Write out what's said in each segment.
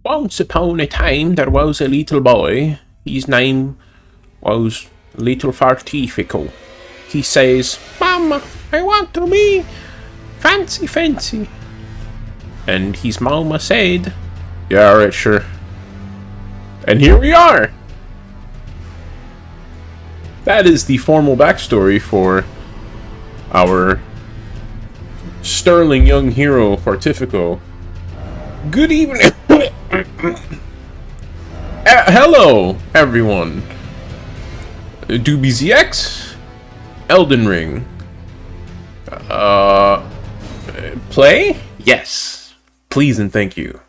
Once upon a time there was a little boy. His name was Little Fartifico. He says, "Mama, I want to be fancy. And his mama said, "Yeah, alright, sure." And here we are! That is the formal backstory for our sterling young hero, Fartifico. Good evening! Hello, everyone! DoobieZX, Elden Ring. Play? Yes. Please and thank you.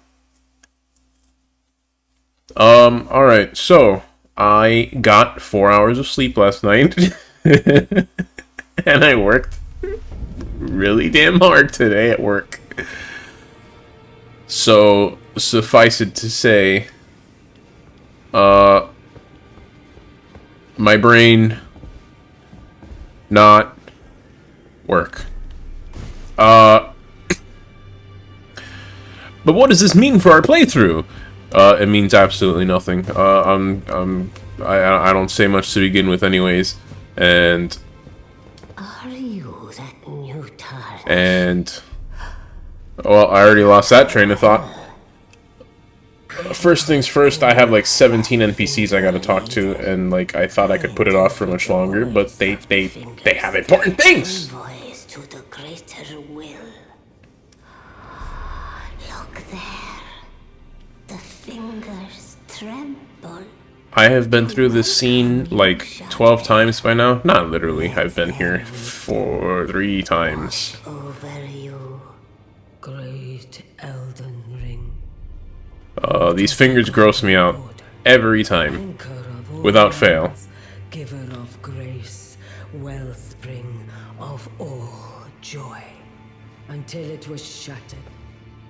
Alright, so I got 4 hours of sleep last night. And I worked really damn hard today at work. So, suffice it to say, my brain not work. But what does this mean for our playthrough? It means absolutely nothing. I don't say much to begin with anyways, and are you that new target? And well, I already lost that train of thought. First things first, I have like 17 NPCs I gotta talk to, and like I thought I could put it off for much longer, but they have important things. Voice to the greater will. Look there. The fingers tremble. I have been through this scene like 12 times by now. Not literally, I've been here 3 times. Over you, great Elden Ring. These fingers gross me out every time, without fail. Giver of grace, wellspring of all joy. Until it was shattered,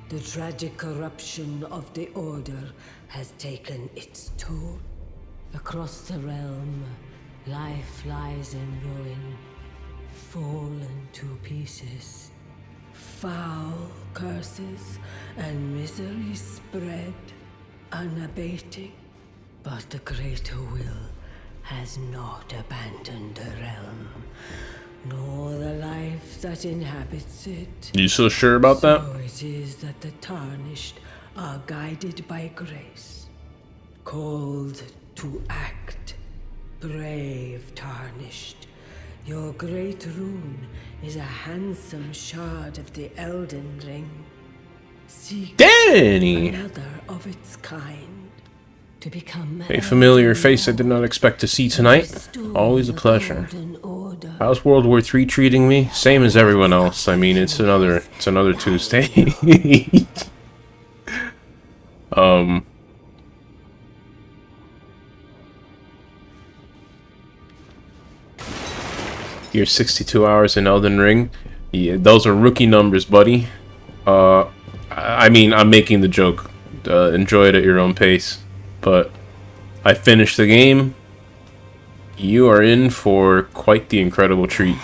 the tragic corruption of the Order has taken its toll. Across the realm, life lies in ruin, fallen to pieces. Foul curses and misery spread, unabating. But the greater will has not abandoned the realm, nor the life that inhabits it. You so sure about that? So it is that the tarnished are guided by grace, called to act. Brave tarnished, your great rune is a handsome shard of the Elden Ring. Seek Danny! another of its kind to become A familiar face I did not expect to see tonight. Always a pleasure. How's World War III treating me? Same as everyone else. I mean, it's another Tuesday. You're 62 hours in Elden Ring. Yeah, those are rookie numbers, buddy. I mean, I'm making the joke. Enjoy it at your own pace. But I finished the game. You are in for quite the incredible treat.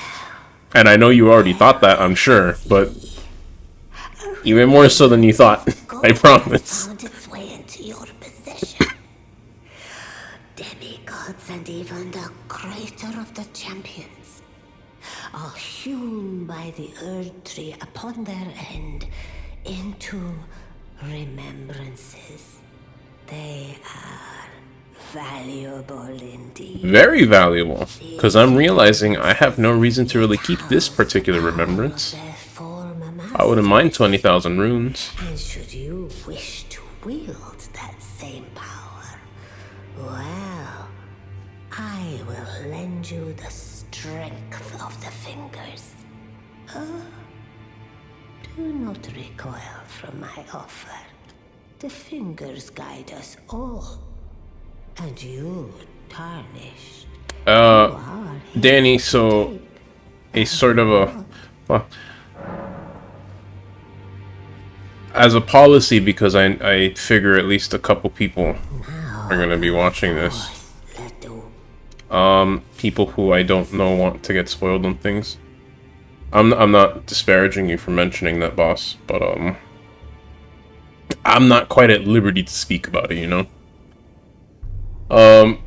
And I know you already thought that, I'm sure, but even more so than you thought. I promise. Found its way into your possession. Demigods and even the greater of the champions are hewn by the Earth Tree upon their end into remembrances. They are valuable indeed. Very valuable, because I'm realizing I have no reason to really keep this particular remembrance. I wouldn't mind 20,000 runes. And should you wish to wield that same power, well, I will lend you the strength of the fingers. Do not recoil from my offer. The fingers guide us all. And you, tarnished. Danny, so a sort of a, well, as a policy, because I figure at least a couple people are gonna be watching this. People who I don't know want to get spoiled on things. I'm not disparaging you for mentioning that, boss, but I'm not quite at liberty to speak about it, you know? Um,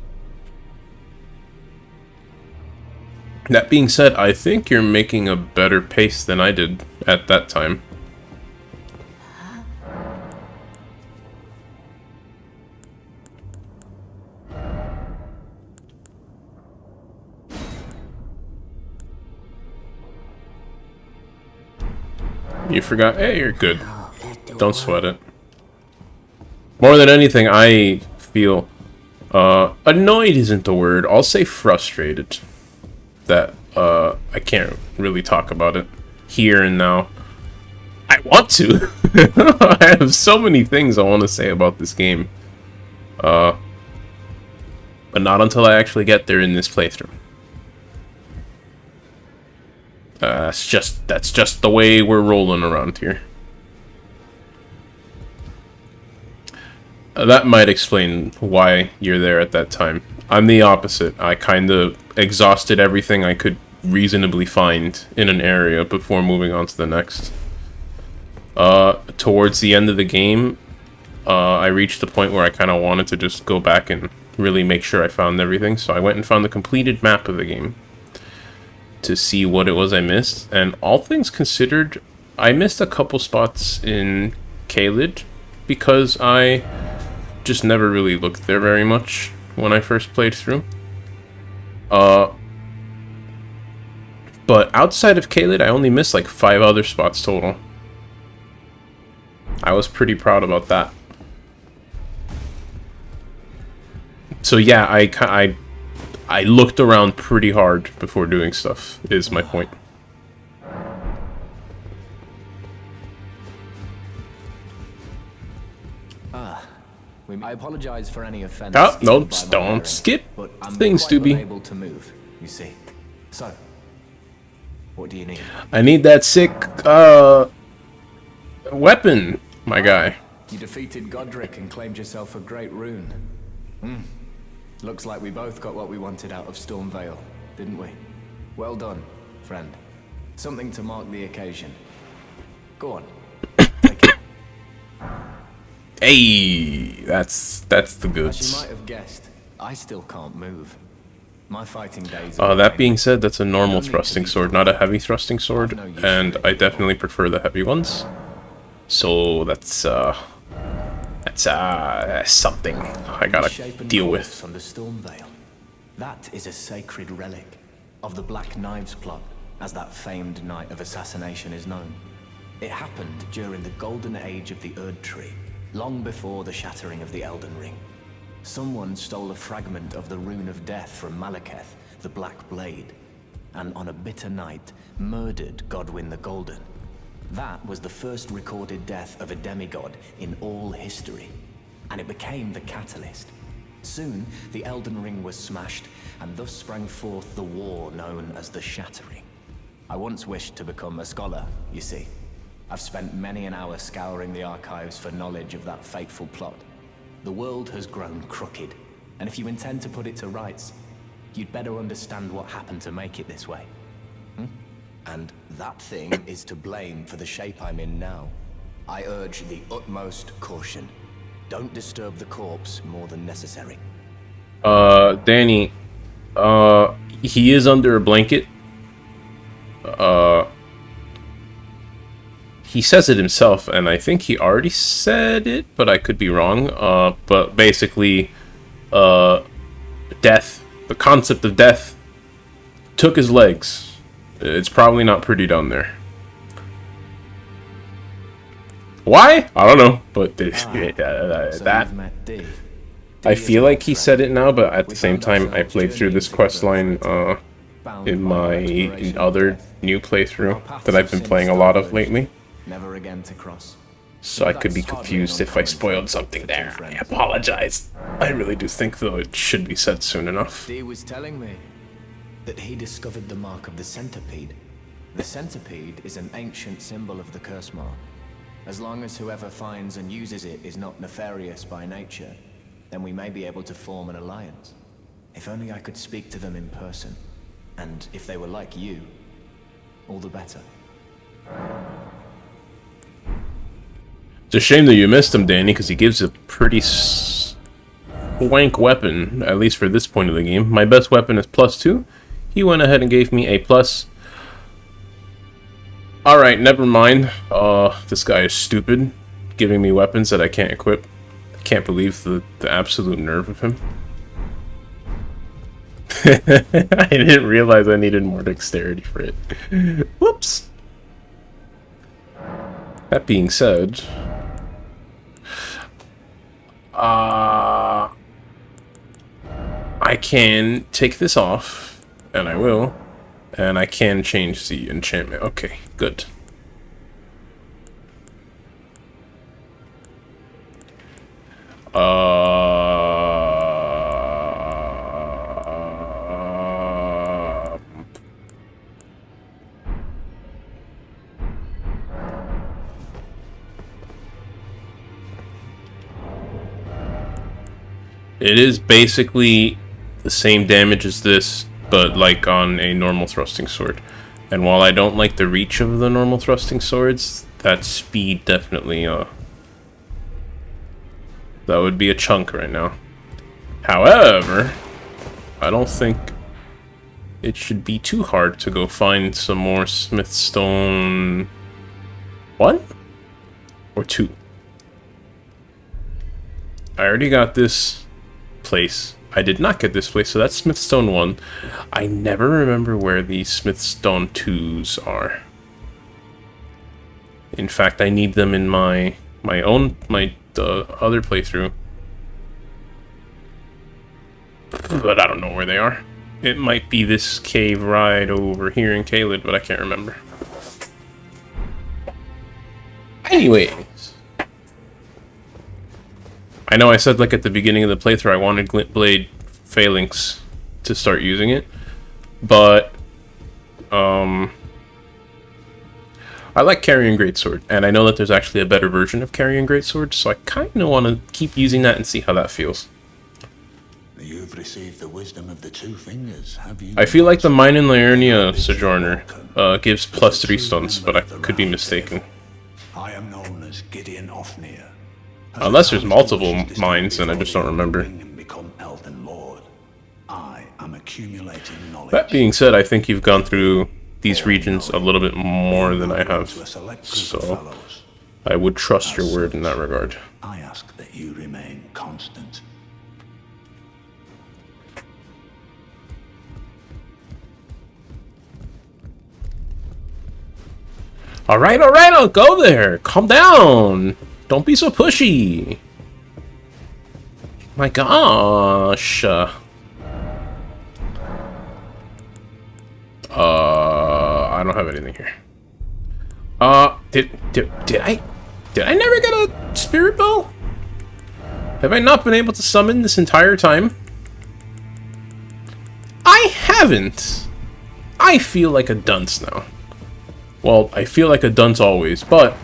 that being said, I think you're making a better pace than I did at that time. You forgot? Hey, you're good. Don't sweat it. More than anything, I feel annoyed isn't the word. I'll say frustrated that I can't really talk about it here and now. I want to. I have so many things I want to say about this game. But not until I actually get there in this playthrough. That's just the way we're rolling around here. That might explain why you're there at that time. I'm the opposite. I kind of exhausted everything I could reasonably find in an area before moving on to the next. Towards the end of the game, I reached the point where I kind of wanted to just go back and really make sure I found everything. So I went and found the completed map of the game to see what it was I missed. And all things considered, I missed a couple spots in Caelid because I just never really looked there very much when I first played through. But outside of Caelid, I only missed like 5 other spots total. I was pretty proud about that. So yeah, I looked around pretty hard before doing stuff, is my point. I apologize for any offense. Oh, no, don't skip things, Doobie. Unable to move, you see. So, what do you need? I need that sick weapon, my guy. You defeated Godric and claimed yourself a great rune. Looks like we both got what we wanted out of Stormvale, didn't we? Well done, friend. Something to mark the occasion. Go on. Take it. Hey, that's the As you goods. might have guessed, I still can't move. My fighting days That being said, that's a normal thrusting sword, not a heavy thrusting sword, and I definitely prefer the heavy ones. So that's something I gotta deal with. Under Stormvale. That is a sacred relic of the Black Knives plot, as that famed night of assassination is known. It happened during the golden age of the Erd Tree, long before the shattering of the Elden Ring. Someone stole a fragment of the Rune of Death from Malekith, the Black Blade, and on a bitter night, murdered Godwyn the Golden. That was the first recorded death of a demigod in all history, and it became the catalyst. Soon, the Elden Ring was smashed, and thus sprang forth the war known as the Shattering. I once wished to become a scholar, you see. I've spent many an hour scouring the archives for knowledge of that fateful plot. The world has grown crooked, and if you intend to put it to rights, you'd better understand what happened to make it this way. And that thing is to blame for the shape I'm in now. I urge the utmost caution. Don't disturb the corpse more than necessary. Danny, he is under a blanket. He says it himself, and I think he already said it, but I could be wrong. But basically, death, the concept of death, took his legs. It's probably not pretty down there. Why? I don't know, but I feel like he said it now, but at the same time, I played through this questline in my other new playthrough that I've been playing a lot of lately. Never again to cross. So I could be confused if I spoiled something there. I apologize. I really do think, though, it should be said soon enough. Dee was telling me that he discovered the mark of the centipede. The centipede is an ancient symbol of the curse mark. As long as whoever finds and uses it is not nefarious by nature, then we may be able to form an alliance. If only I could speak to them in person. And if they were like you, all the better. It's a shame that you missed him, Danny, because he gives a pretty swank weapon, at least for this point of the game. My best weapon is +2. He went ahead and gave me a plus. Alright, never mind. This guy is stupid, giving me weapons that I can't equip. I can't believe the absolute nerve of him. I didn't realize I needed more dexterity for it. Whoops. That being said, I can take this off, and I will, and I can change the enchantment. Okay, good. It is basically the same damage as this, but like on a normal thrusting sword. And while I don't like the reach of the normal thrusting swords, that speed definitely, that would be a chunk right now. However, I don't think it should be too hard to go find some more smithstone. 1 or 2? I already got this place. I did not get this place, so that's smithstone 1. I never remember where the smithstone 2s are. In fact, I need them in my other playthrough, but I don't know where they are. It might be this cave right over here in Caelid, but I can't remember. Anyways, I know I said, like, at the beginning of the playthrough I wanted Glint Blade Phalanx to start using it, but I like Carrying Greatsword, and I know that there's actually a better version of Carrying Greatsword, so I kind of want to keep using that and see how that feels. You've received the wisdom of the two fingers, have you? I feel like the Mine in Liurnia Sojourner gives +3 stuns, but I could be mistaken. I am known as Gideon Ofnir. Unless there's multiple mines, and I just don't remember. Become Elden Lord. I am accumulating knowledge. That being said, I think you've gone through these regions a little bit more than I have, so I would trust your word in that regard. I ask that you remain constant. Alright, I'll go there! Calm down! Don't be so pushy! My gosh! I don't have anything here. Did I never get a spirit bow? Have I not been able to summon this entire time? I haven't! I feel like a dunce now. Well, I feel like a dunce always, but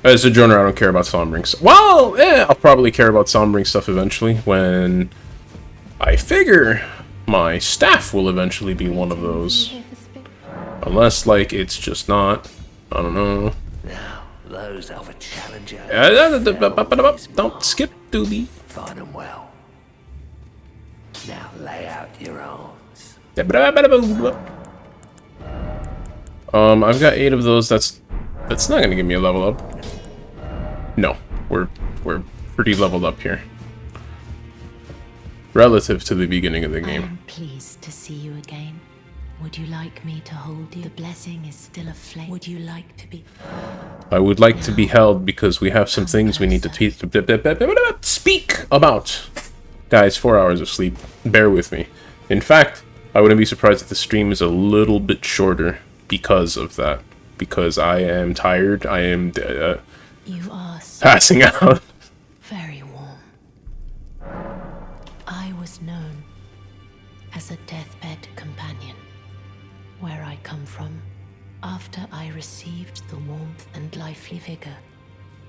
as a Sojourner, I don't care about Sombring stuff. Well, I'll probably care about Sombring stuff eventually when I figure my staff will eventually be one of those. Unless, like, it's just not. I don't know. Now, those of a challenger. Don't skip, doobie. Find them well. Now lay out your arms. I've got 8 of those. That's not gonna give me a level up. No, we're pretty leveled up here. Relative to the beginning of the game. I'm pleased to see you again. Would you like me to hold you? The blessing is still aflame. Would you like to be? I would like to be held because we have some things we need to speak about. Guys, 4 hours of sleep. Bear with me. In fact, I wouldn't be surprised if the stream is a little bit shorter because of that. Because I am tired. I am You are so passing out. very warm. I was known as a deathbed companion. Where I come from, after I received the warmth and lively vigor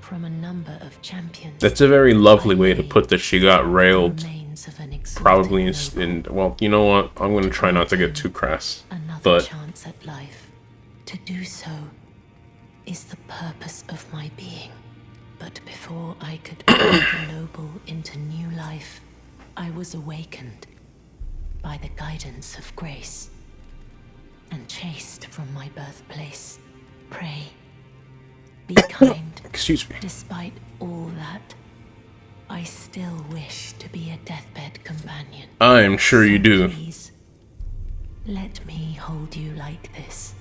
from a number of champions. That's a very lovely way to put that she got railed. Remains of an exalted Probably noble. in well, you know what? I'm gonna try not to get too crass. Another But chance at life. To do so is the purpose of my being. But before I could breathe the noble into new life, I was awakened by the guidance of grace and chased from my birthplace. Pray, be kind. Excuse me. Despite all that, I still wish to be a deathbed companion. I am sure you So do. Please, let me hold you like this,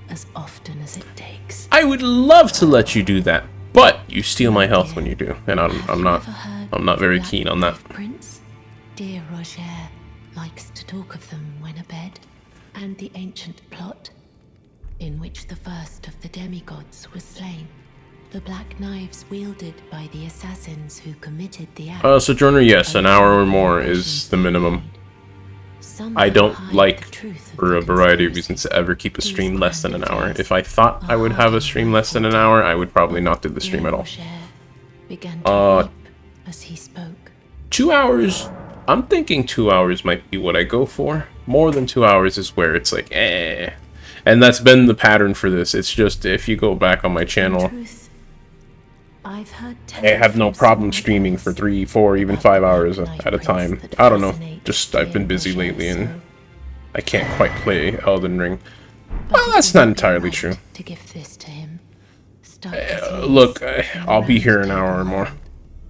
as often as it takes. I would love to let you do that, but you steal my health when you do, and I'm not very keen on that. Prince, dear Roger likes to talk of them when abed, and the ancient plot in which the first of the demigods was slain. The black knives wielded by the assassins who committed the act. Sojourner, yes, an hour or more is the minimum. I don't like, for a variety of reasons, to ever keep a stream less than an hour. If I thought I would have a stream less than an hour, I would probably not do the stream at all. Began to weep as he spoke. 2 hours? I'm thinking 2 hours might be what I go for. More than 2 hours is where it's like, eh. And that's been the pattern for this. It's just, if you go back on my channel, I've heard I have no problem streaming for 3, 4, even 5 hours at a time. I don't know. Just, I've been busy lately and I can't quite play Elden Ring. Well, that's not entirely true. To give this to him. Look, I'll be here an hour or more.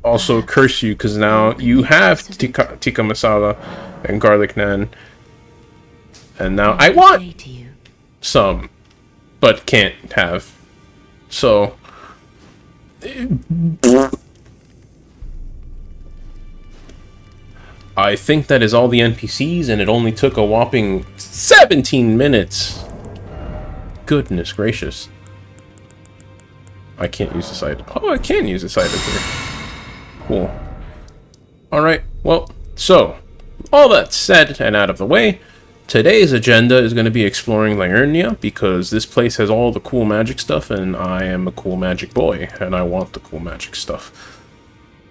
Also, curse you, because now you have tikka masala and garlic naan. And now I want some, but can't have. So... I think that is all the NPCs, and it only took a whopping 17 minutes. Goodness gracious. I can't use the side. Oh, I can use the side up here. Cool. Alright, well, so, all that said and out of the way, today's agenda is going to be exploring Liurnia, because this place has all the cool magic stuff, and I am a cool magic boy, and I want the cool magic stuff.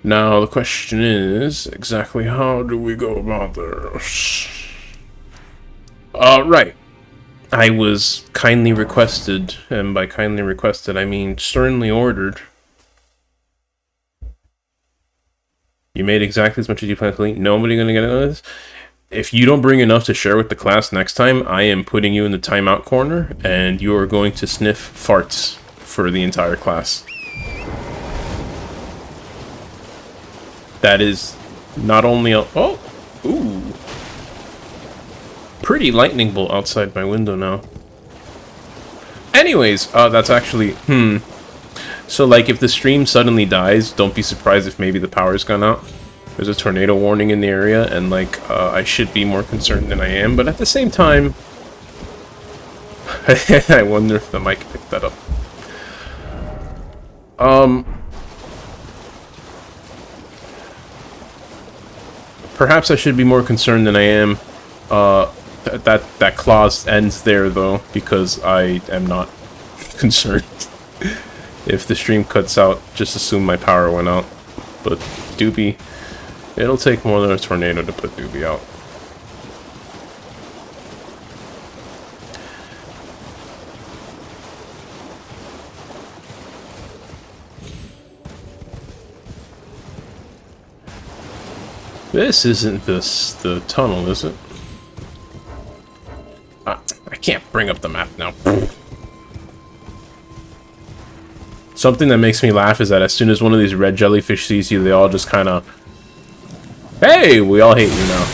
Now, the question is, exactly how do we go about this? Right. I was kindly requested, and by kindly requested, I mean sternly ordered. You made exactly as much as you planned to eat. Nobody gonna get out of this? If you don't bring enough to share with the class next time, I am putting you in the timeout corner, and you are going to sniff farts for the entire class. That is not only a... Oh! Ooh! Pretty lightning bolt outside my window now. Anyways, that's actually... So, like, if the stream suddenly dies, don't be surprised if maybe the power's gone out. There's a tornado warning in the area, and, like, I should be more concerned than I am, but at the same time... I wonder if the mic picked that up. Perhaps I should be more concerned than I am. That clause ends there, though, because I am not concerned. If the stream cuts out, just assume my power went out. But Doobie, it'll take more than a tornado to put Doobie out. This isn't the tunnel, is it? I can't bring up the map now. Something that makes me laugh is that as soon as one of these red jellyfish sees you, they all just kind of... Hey, we all hate you now.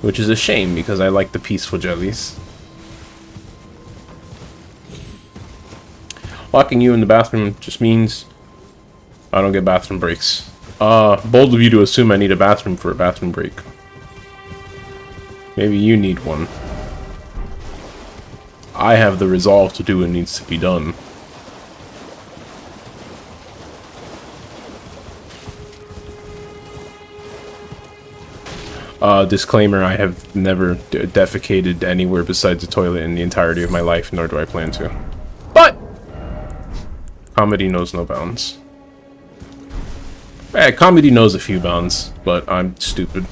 Which is a shame, because I like the peaceful jellies. Locking you in the bathroom just means I don't get bathroom breaks. Bold of you to assume I need a bathroom for a bathroom break. Maybe you need one. I have the resolve to do what needs to be done. Disclaimer, I have never defecated anywhere besides the toilet in the entirety of my life, nor do I plan to. But! Comedy knows no bounds. Comedy knows a few bounds, but I'm stupid.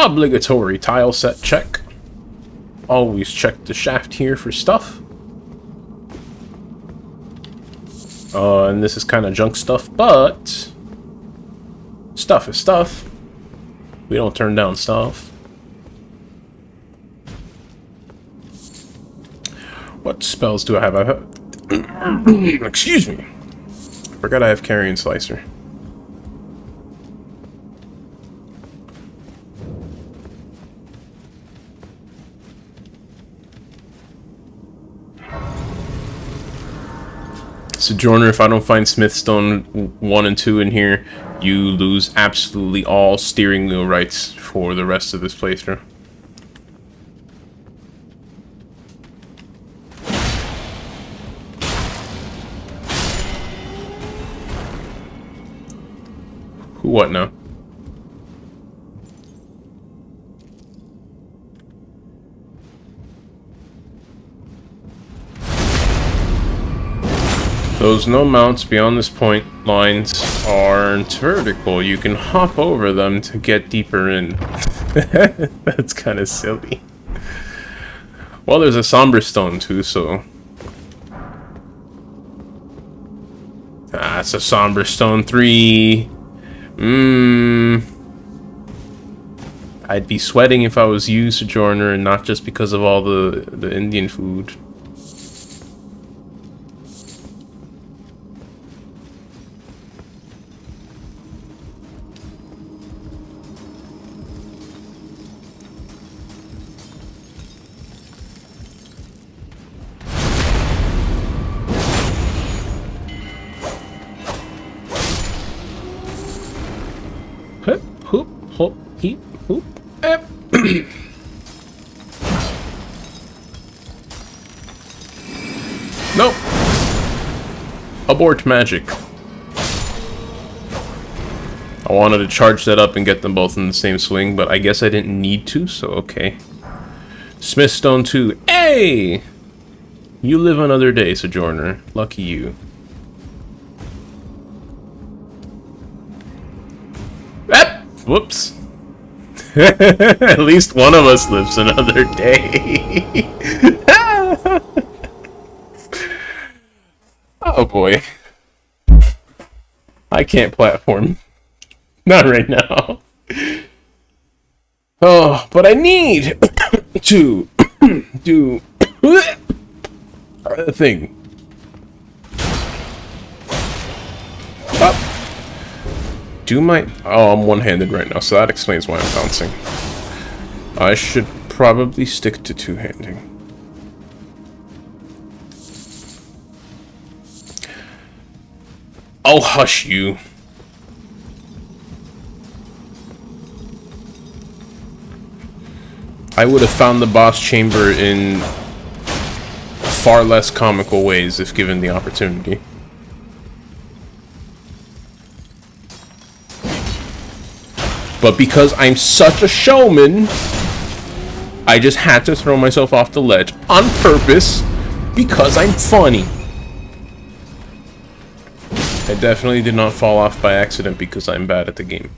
Obligatory tile set check. Always check the shaft here for stuff. And this is kind of junk stuff, but stuff is stuff. We don't turn down stuff. What spells do I have? Excuse me. Forgot I have Carrion Slicer. Sojourner, if I don't find Smithstone 1 and 2 in here, you lose absolutely all steering wheel rights for the rest of this playthrough. Who what now? Those no mounts beyond this point lines aren't vertical. You can hop over them to get deeper in. That's kind of silly. Well, there's a Somber Stone too, so... it's a Somber Stone 3. I'd be sweating if I was you, Sojourner, and not just because of all the Indian food. Hip, hoop, hop, heap, hoop, ep. Nope. Abort magic. I wanted to charge that up and get them both in the same swing, but I guess I didn't need to, so okay. Smithstone 2. Hey! You live another day, Sojourner. Lucky you. Whoops. At least one of us lives another day. Oh boy. I can't platform. Not right now. Oh, but I need to do a thing. Up. Oh, I'm one-handed right now, so that explains why I'm bouncing. I should probably stick to two-handing. Oh, hush you. I would have found the boss chamber in far less comical ways if given the opportunity. But because I'm such a showman, I just had to throw myself off the ledge on purpose because I'm funny. I definitely did not fall off by accident because I'm bad at the game.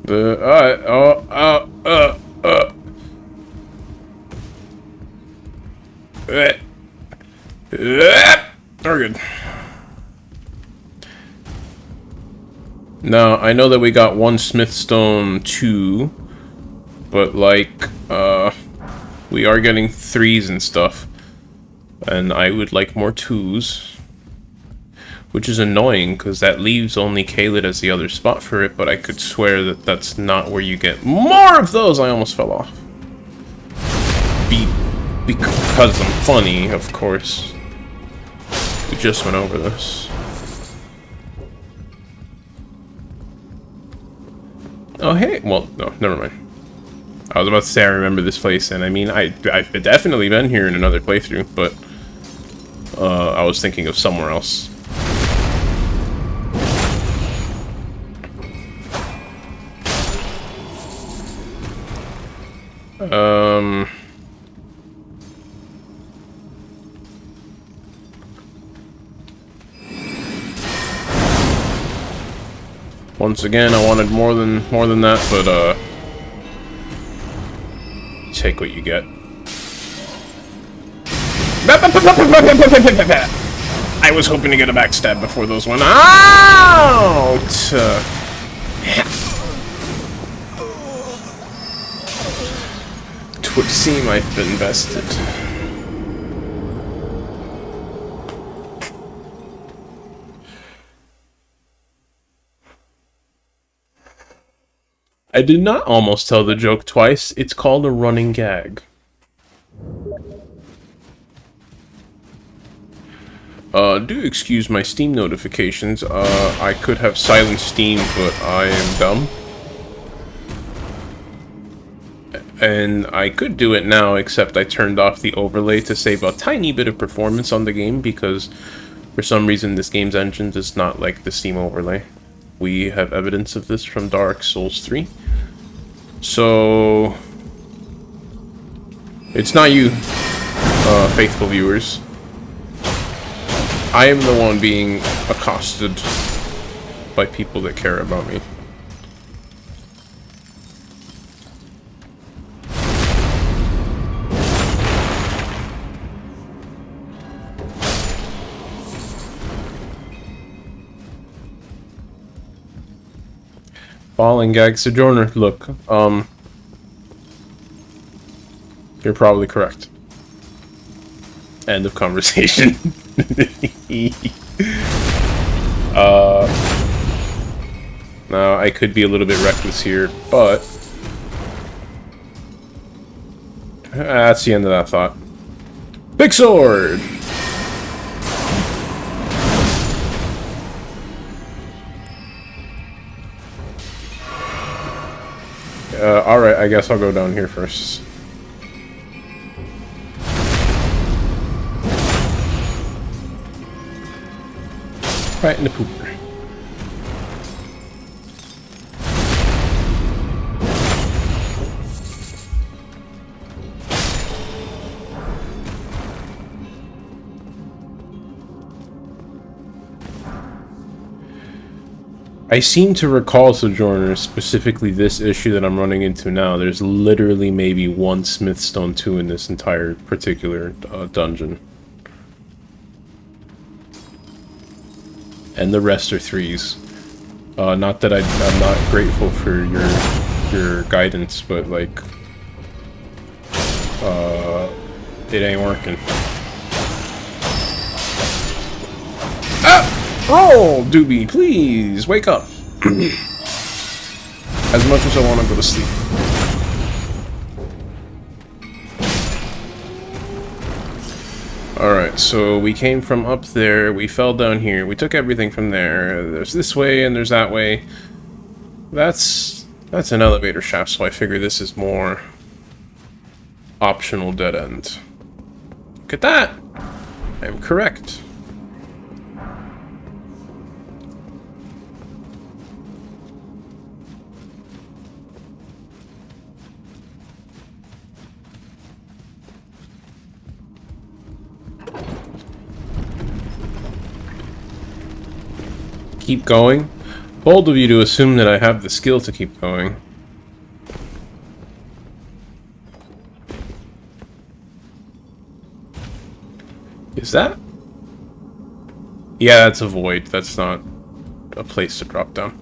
We're good. Now, I know that we got one Smithstone 2, but like, we are getting 3s and stuff. And I would like more 2s. Which is annoying, because that leaves only Caelid as the other spot for it, but I could swear that that's not where you get more of those. I almost fell off. Because I'm funny, of course. We just went over this. Oh, hey. Well, no, never mind. I was about to say I remember this place, and I mean, I've definitely been here in another playthrough, but I was thinking of somewhere else. Once again, I wanted more than that, but take what you get. I was hoping to get a backstab before those went out. Twould seem I've been bested. I did not almost tell the joke twice. It's called a running gag. Do excuse my Steam notifications. I could have silenced Steam, but I am dumb. And I could do it now, except I turned off the overlay to save a tiny bit of performance on the game, because for some reason this game's engine does not like the Steam overlay. We have evidence of this from Dark Souls 3. So, it's not you, faithful viewers. I am the one being accosted by people that care about me. Falling gag sojourner. Look, you're probably correct. End of conversation. Now I could be a little bit reckless here, but that's the end of that thought. Big sword. Alright, I guess I'll go down here first. Right in the pooper. I seem to recall, Sojourner, specifically this issue that I'm running into now. There's literally maybe one Smithstone 2 in this entire particular dungeon. And the rest are 3s. Not that I'm not grateful for your guidance, but like, it ain't working. Ah! Roll, Doobie, please wake up. As much as I want to go to sleep. Alright, so we came from up there, we fell down here, we took everything from there. There's this way and there's that way. That's an elevator shaft, so I figure this is more optional dead end. Look at that! I'm correct. Keep going? Bold of you to assume that I have the skill to keep going. Is that? Yeah, that's a void. That's not a place to drop down.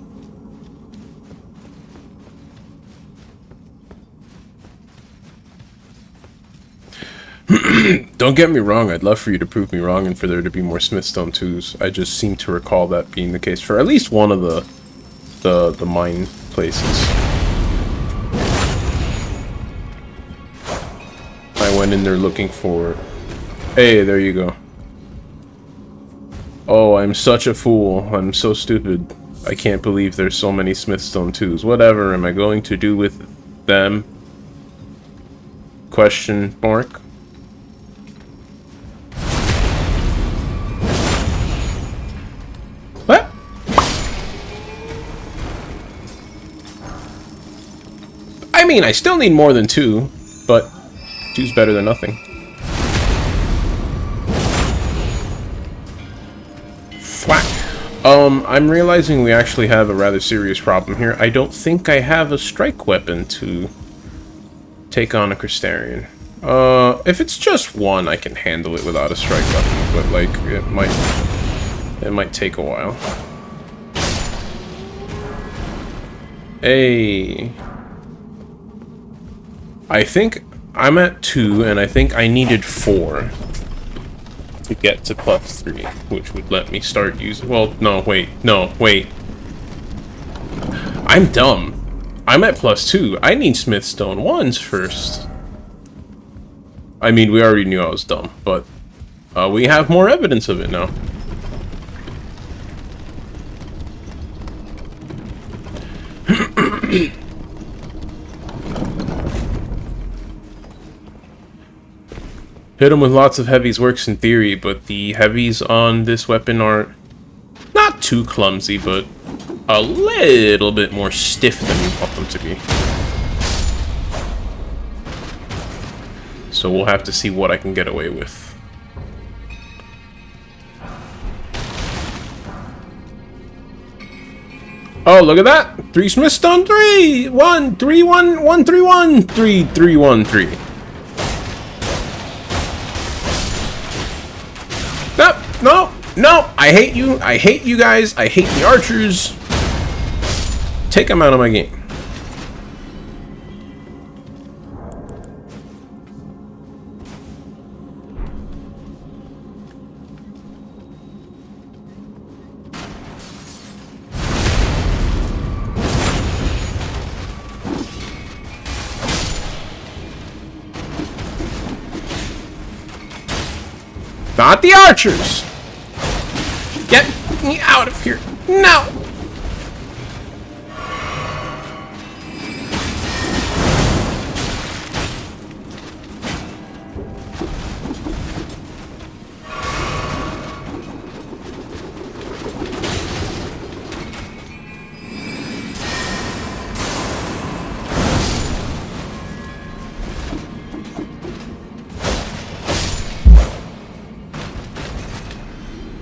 Don't get me wrong, I'd love for you to prove me wrong and for there to be more Smithstone 2s. I just seem to recall that being the case for at least one of the mine places. I went in there looking for... Hey, there you go. Oh, I'm such a fool. I'm so stupid. I can't believe there's so many Smithstone 2s. Whatever am I going to do with them? Question mark. What? I mean, I still need more than 2, but 2's better than nothing. Whack. I'm realizing we actually have a rather serious problem here. I don't think I have a strike weapon to take on a Crystarian. If it's just one, I can handle it without a strike weapon, but, like, it might take a while. Hey. I think I'm at 2, and I think I needed 4 to get to +3, which would let me start using... Well, no, wait. I'm dumb. I'm at +2. I need Smithstone 1s first. I mean, we already knew I was dumb, but we have more evidence of it now. Hit him with lots of heavies works in theory, but the heavies on this weapon are not too clumsy, but a little bit more stiff than we want them to be. So we'll have to see what I can get away with. Oh, look at that! 3 Smithstone 3! 1, 3, 1, 1, 3, 1, 3, 3, 1, 3. No! I hate you! I hate you guys! I hate the archers! Take them out of my game. Not the archers! Get me out of here! No!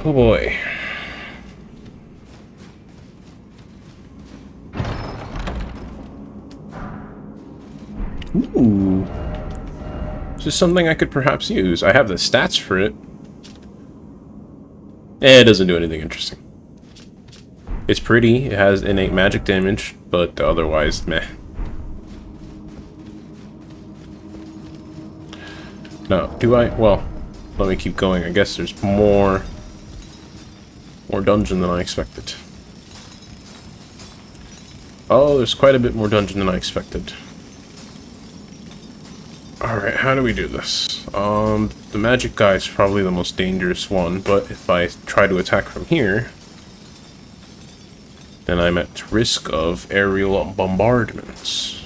Oh boy. Ooh. This is something I could perhaps use. I have the stats for it. It doesn't do anything interesting. It's pretty. It has innate magic damage, but otherwise, meh. No, do I? Well, let me keep going. I guess there's more dungeon than I expected. Oh, there's quite a bit more dungeon than I expected. Alright, how do we do this? The magic guy is probably the most dangerous one, but if I try to attack from here, then I'm at risk of aerial bombardments.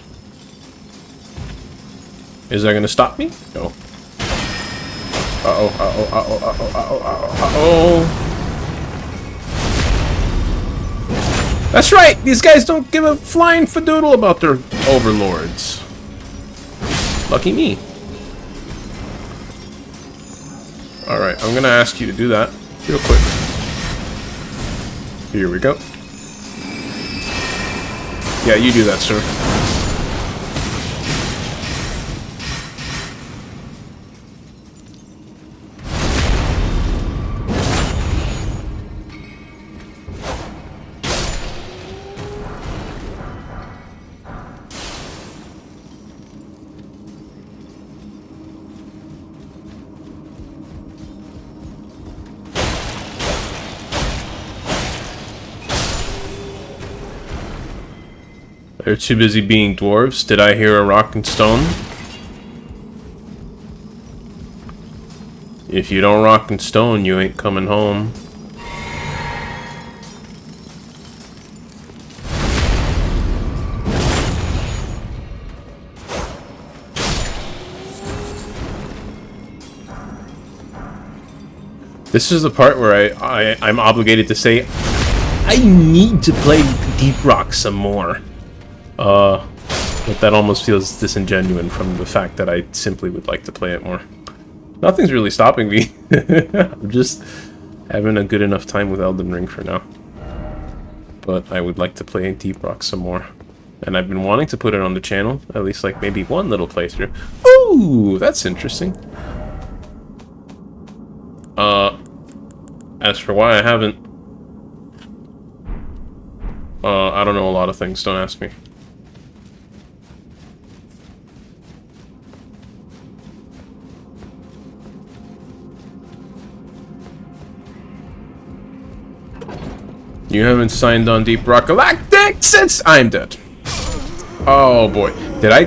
Is that gonna stop me? No. Uh-oh. That's right! These guys don't give a flying fadoodle about their overlords. Lucky me. Alright, I'm gonna ask you to do that real quick. Here we go. Yeah, you do that, sir. They're too busy being dwarves. Did I hear a rock and stone? If you don't rock and stone, you ain't coming home. This is the part where I'm obligated to say I need to play Deep Rock some more. But that almost feels disingenuous from the fact that I simply would like to play it more. Nothing's really stopping me. I'm just having a good enough time with Elden Ring for now. but I would like to play Deep Rock some more. And I've been wanting to put it on the channel, at least like maybe one little playthrough. Ooh, that's interesting. As for why I haven't, I don't know a lot of things, don't ask me. You haven't signed on Deep Rock Galactic since I'm dead. Oh boy. Did I...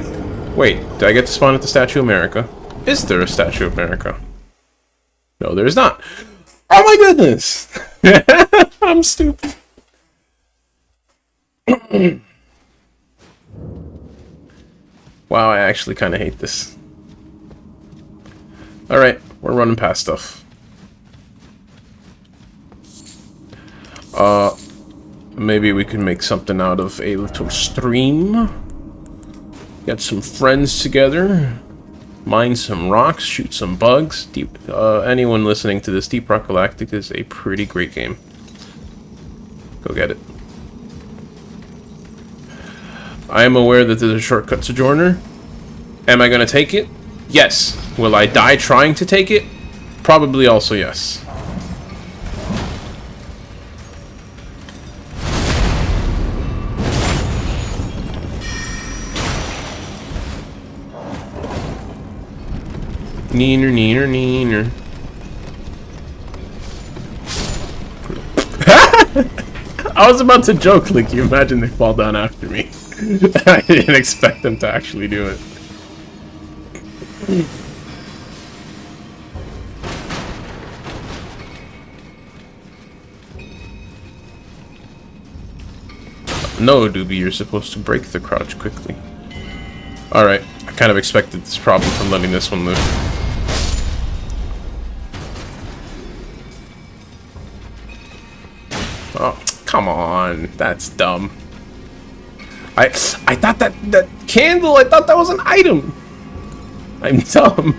Wait, did I get to spawn at the Statue of America? Is there a Statue of America? No, there is not. Oh my goodness! I'm stupid. Wow, I actually kind of hate this. Alright, we're running past stuff. Maybe we can make something out of a little stream. Get some friends together. Mine some rocks, shoot some bugs. Anyone listening to this, Deep Rock Galactic is a pretty great game. Go get it. I am aware that there's a shortcut Sojourner. Am I going to take it? Yes. Will I die trying to take it? Probably also yes. Neener, neener, neener. I was about to joke, like, you imagine they fall down after me. I didn't expect them to actually do it. No, Doobie, you're supposed to break the crouch quickly. Alright, I kind of expected this problem from letting this one live. Oh, come on. That's dumb. I thought that candle, I thought that was an item. I'm dumb.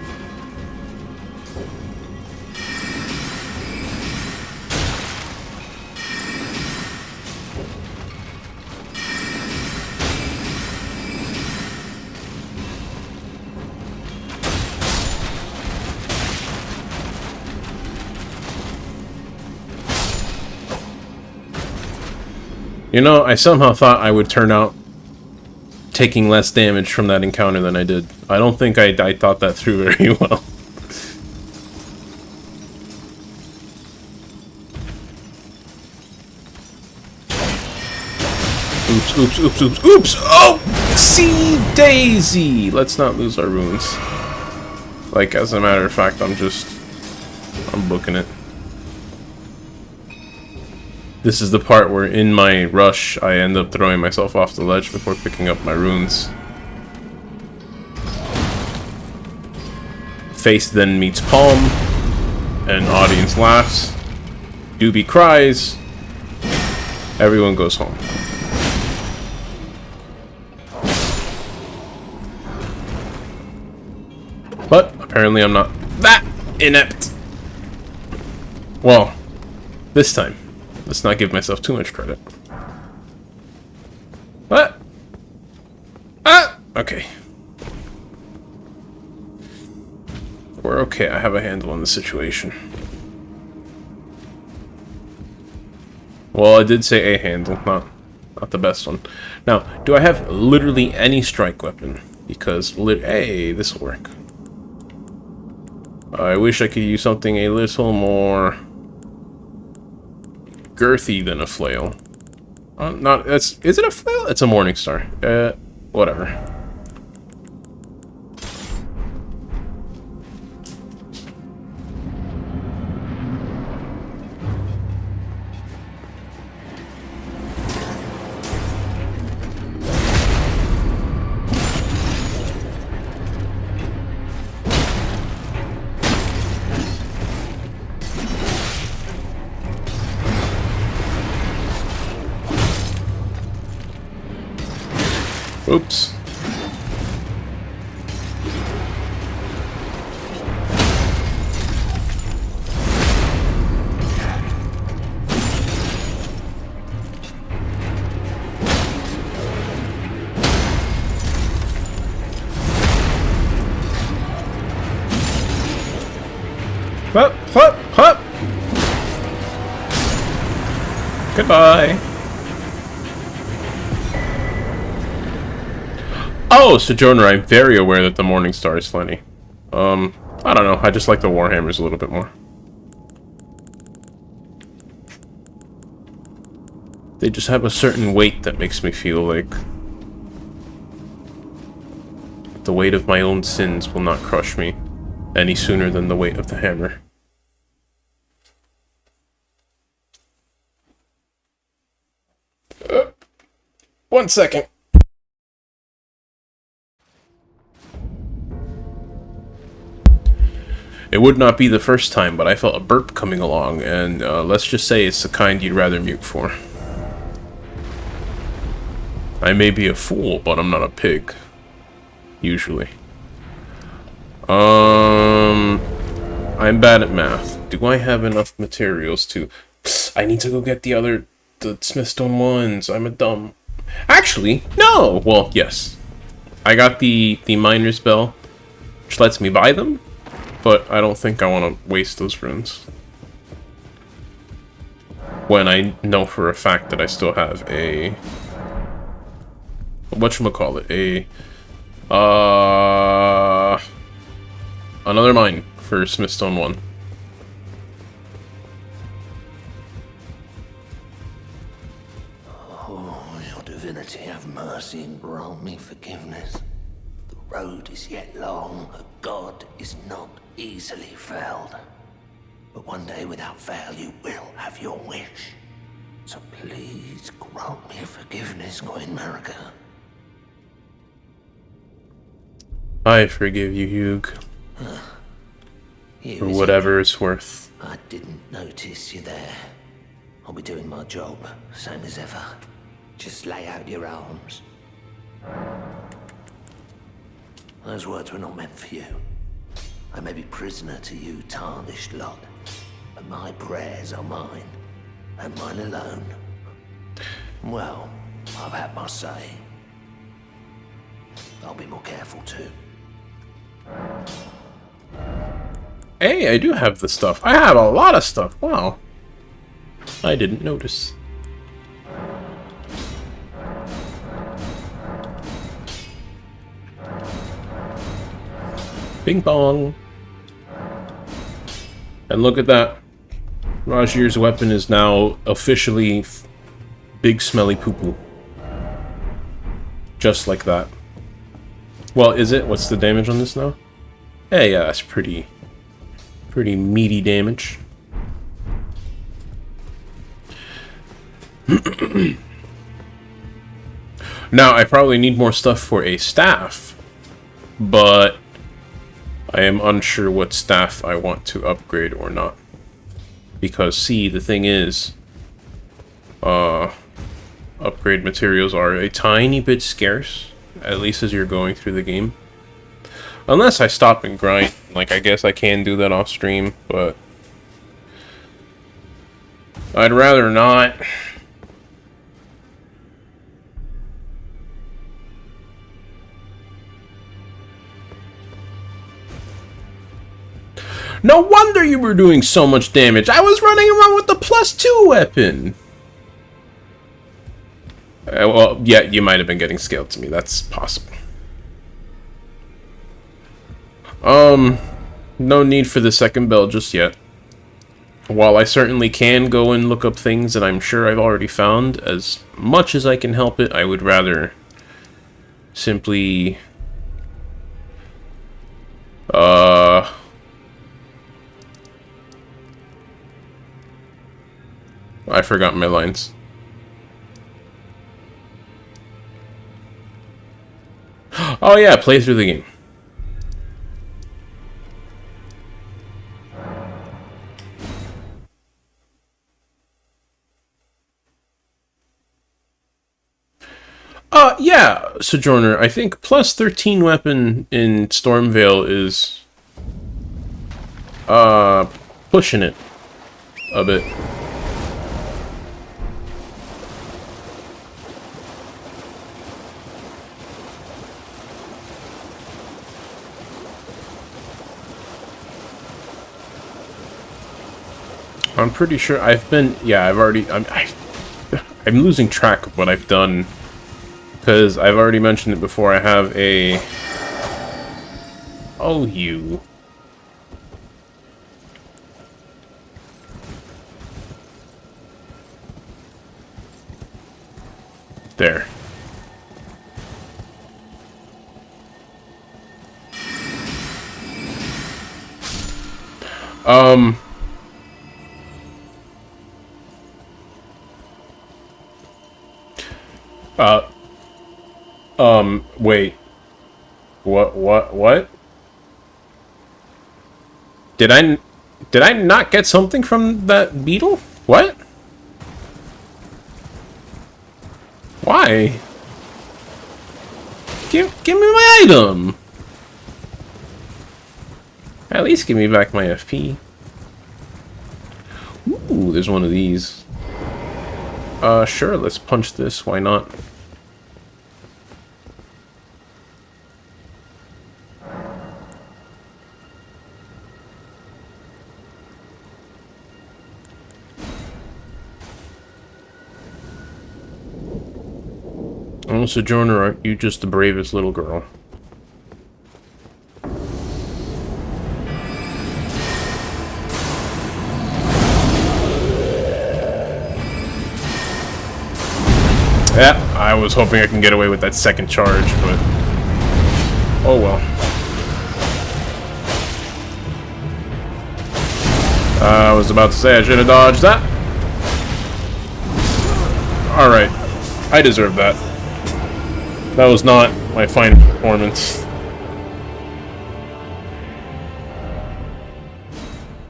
You know, I somehow thought I would turn out taking less damage from that encounter than I did. I don't think I thought that through very well. Oops, oops, oops, oops, oops! Oh! See, Daisy! Let's not lose our runes. Like, as a matter of fact, I'm booking it. This is the part where, in my rush, I end up throwing myself off the ledge before picking up my runes. Face then meets palm, and audience laughs. Doobie cries. Everyone goes home. But, apparently I'm not that inept. Well, this time. Let's not give myself too much credit. What? Ah! Okay. We're okay. I have a handle on the situation. Well, I did say a handle, not the best one. Now, do I have literally any strike weapon? Because, hey, this will work. I wish I could use something a little more girthy than a flail. Is it a flail? It's a morning star. Whatever. Oops. Hup, hup, hup! Goodbye! Oh, Sojourner, I'm very aware that the Morning Star is plenty. I don't know, I just like the Warhammers a little bit more. They just have a certain weight that makes me feel like the weight of my own sins will not crush me any sooner than the weight of the hammer. One second. It would not be the first time, but I felt a burp coming along, and let's just say it's the kind you'd rather mute for. I may be a fool, but I'm not a pig. Usually. I'm bad at math. Do I have enough materials to... I need to go get the Smithstone ones. I'm a dumb... Actually, no! Well, yes. I got the Miner's Bell, which lets me buy them, but I don't think I want to waste those runes. When I know for a fact that I still have a... whatchamacallit? Another mine for Smithstone 1. Oh, your divinity, have mercy and grant me forgiveness. The road is yet long, a god is not easily felled. But one day without fail you will have your wish. So please grant me forgiveness, Queen Marika. I forgive you, Hugh. For whatever it's worth. I didn't notice you there. I'll be doing my job, same as ever. Just lay out your arms. Those words were not meant for you. I may be prisoner to you, tarnished lot, but my prayers are mine, and mine alone. Well, I've had my say. I'll be more careful too. Hey, I do have the stuff. I have a lot of stuff. Wow. I didn't notice. Ping pong. And look at that. Rajir's weapon is now officially big smelly poo-poo. Just like that. Well, is it? What's the damage on this now? Hey, yeah, that's pretty meaty damage. Now, I probably need more stuff for a staff, but I am unsure what staff I want to upgrade or not. Because, see, the thing is, upgrade materials are a tiny bit scarce, at least as you're going through the game. Unless I stop and grind, like, I guess I can do that off stream, but I'd rather not. No wonder you were doing so much damage. I was running around with the +2 weapon. Well, yeah, you might have been getting scaled to me. That's possible. No need for the second bell just yet. While I certainly can go and look up things that I'm sure I've already found, as much as I can help it, I would rather simply I forgot my lines. Oh yeah, play through the game. Yeah, Sojourner, I think +13 weapon in Stormveil is pushing it a bit. I'm pretty sure I've been... Yeah, I've already... I'm losing track of what I've done. Because I've already mentioned it before. I have a... Oh, you... There. Wait. What? Did I not get something from that beetle? What? Why? Give me my item! At least give me back my FP. Ooh, there's one of these. Sure, let's punch this, why not? Oh, Sojourner, aren't you just the bravest little girl? Yeah, I was hoping I can get away with that second charge, but... Oh well. I was about to say I should have dodged that. Alright. I deserve that. That was not my fine performance.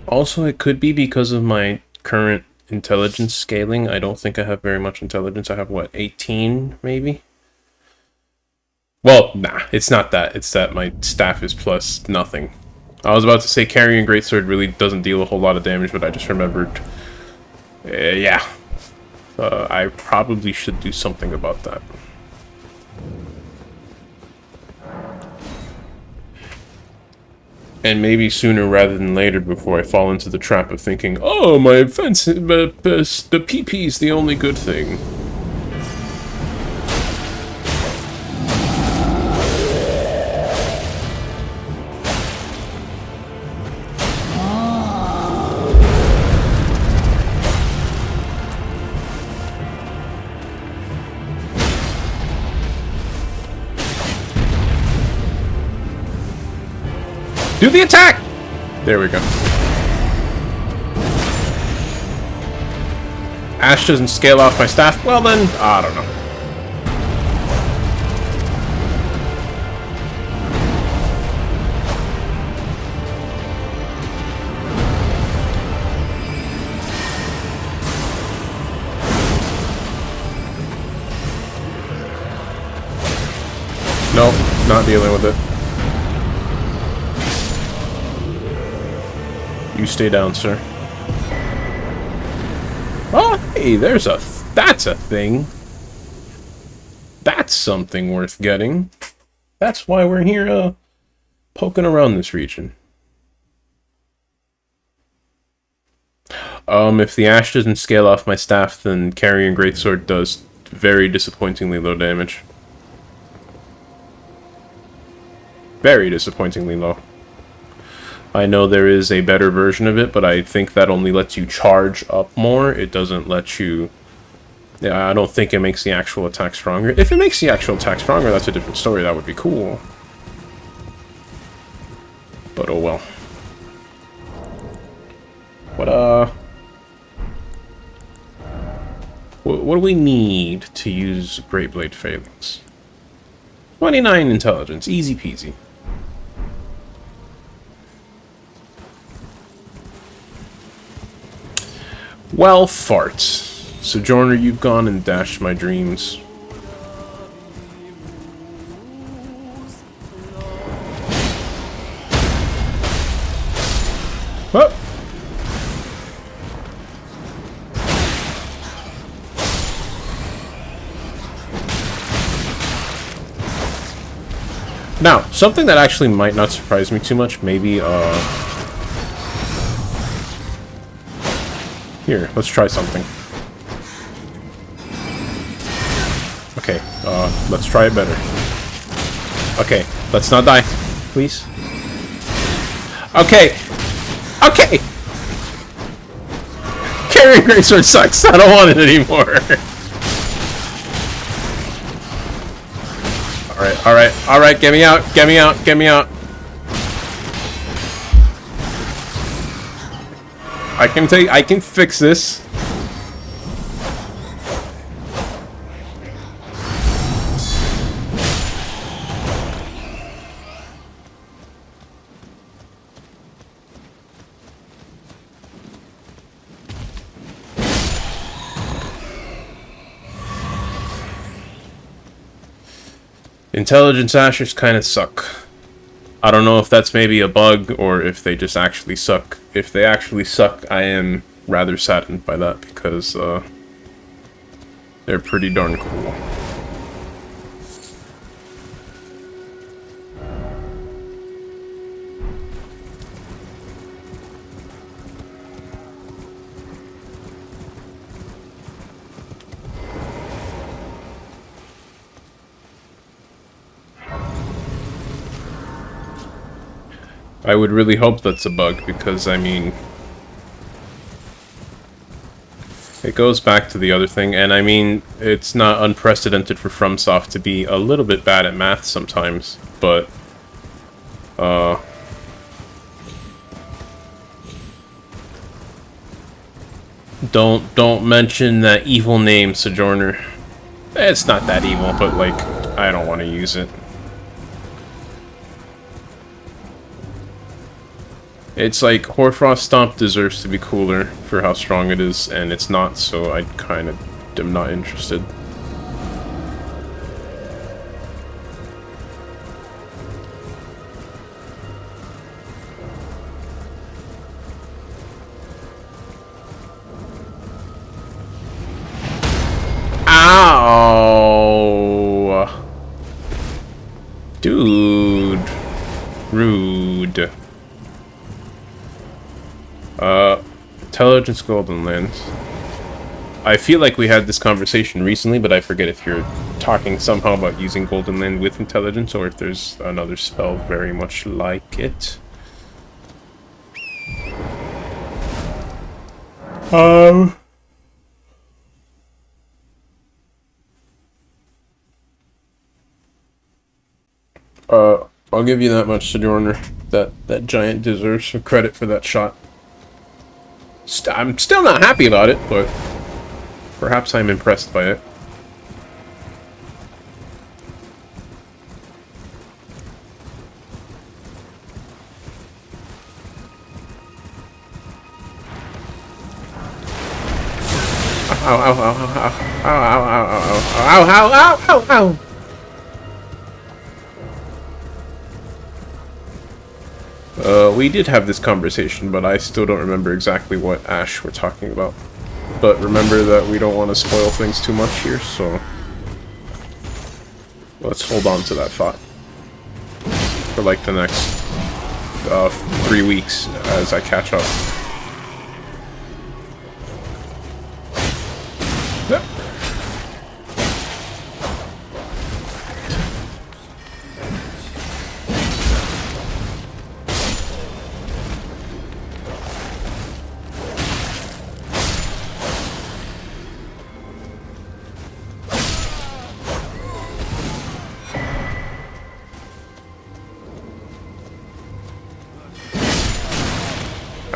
Also, it could be because of my current intelligence scaling. I don't think I have very much intelligence. I have, what, 18, maybe? Well, nah, it's not that. It's that my staff is plus nothing. I was about to say carrying greatsword really doesn't deal a whole lot of damage, but I just remembered... yeah. I probably should do something about that. And maybe sooner rather than later before I fall into the trap of thinking, oh, my fence, the PP the only good thing. Do the attack! There we go. Ash doesn't scale off my staff. Well then, I don't know. Nope, not dealing with it. You stay down, sir. Oh, hey, there's a... That's a thing. That's something worth getting. That's why we're here, poking around this region. If the ash doesn't scale off my staff, then carrying greatsword does very disappointingly low damage. Very disappointingly low. I know there is a better version of it, but I think that only lets you charge up more. It doesn't let you... Yeah, I don't think it makes the actual attack stronger. If it makes the actual attack stronger, that's a different story. That would be cool. But oh well. What do we need to use Great Blade Phalanx? 29 intelligence. Easy peasy. Well, farts. Sojourner, you've gone and dashed my dreams. Oh. Now, something that actually might not surprise me too much, maybe, Here, let's try something. Okay, let's try it better. Okay, let's not die, please. Okay! Okay! Carrying greatsword sucks, I don't want it anymore. Alright, alright, alright, get me out, get me out, get me out. I can fix this. Intelligence ashers kind of suck. I don't know if that's maybe a bug or if they just actually suck. If they actually suck, I am rather saddened by that because they're pretty darn cool. I would really hope that's a bug, because, I mean, it goes back to the other thing, and I mean, it's not unprecedented for FromSoft to be a little bit bad at math sometimes, but, don't mention that evil name, Sojourner. It's not that evil, but, like, I don't want to use it. It's like, Hoarfrost Stomp deserves to be cooler for how strong it is, and it's not, so I kind of am not interested. Ow! Dude. Rude. Intelligence Golden Lands. I feel like we had this conversation recently, but I forget if you're talking somehow about using Golden Land with intelligence, or if there's another spell very much like it. I'll give you that much, Sojourner. That giant deserves some credit for that shot. I'm still not happy about it, but perhaps I'm impressed by it. Ow, ow, ow, ow, ow, ow, ow, ow, ow, ow, ow, ow, ow. We did have this conversation, but I still don't remember exactly what Ash we're talking about. But remember that we don't want to spoil things too much here, so let's hold on to that thought for like the next 3 weeks as I catch up. Yep.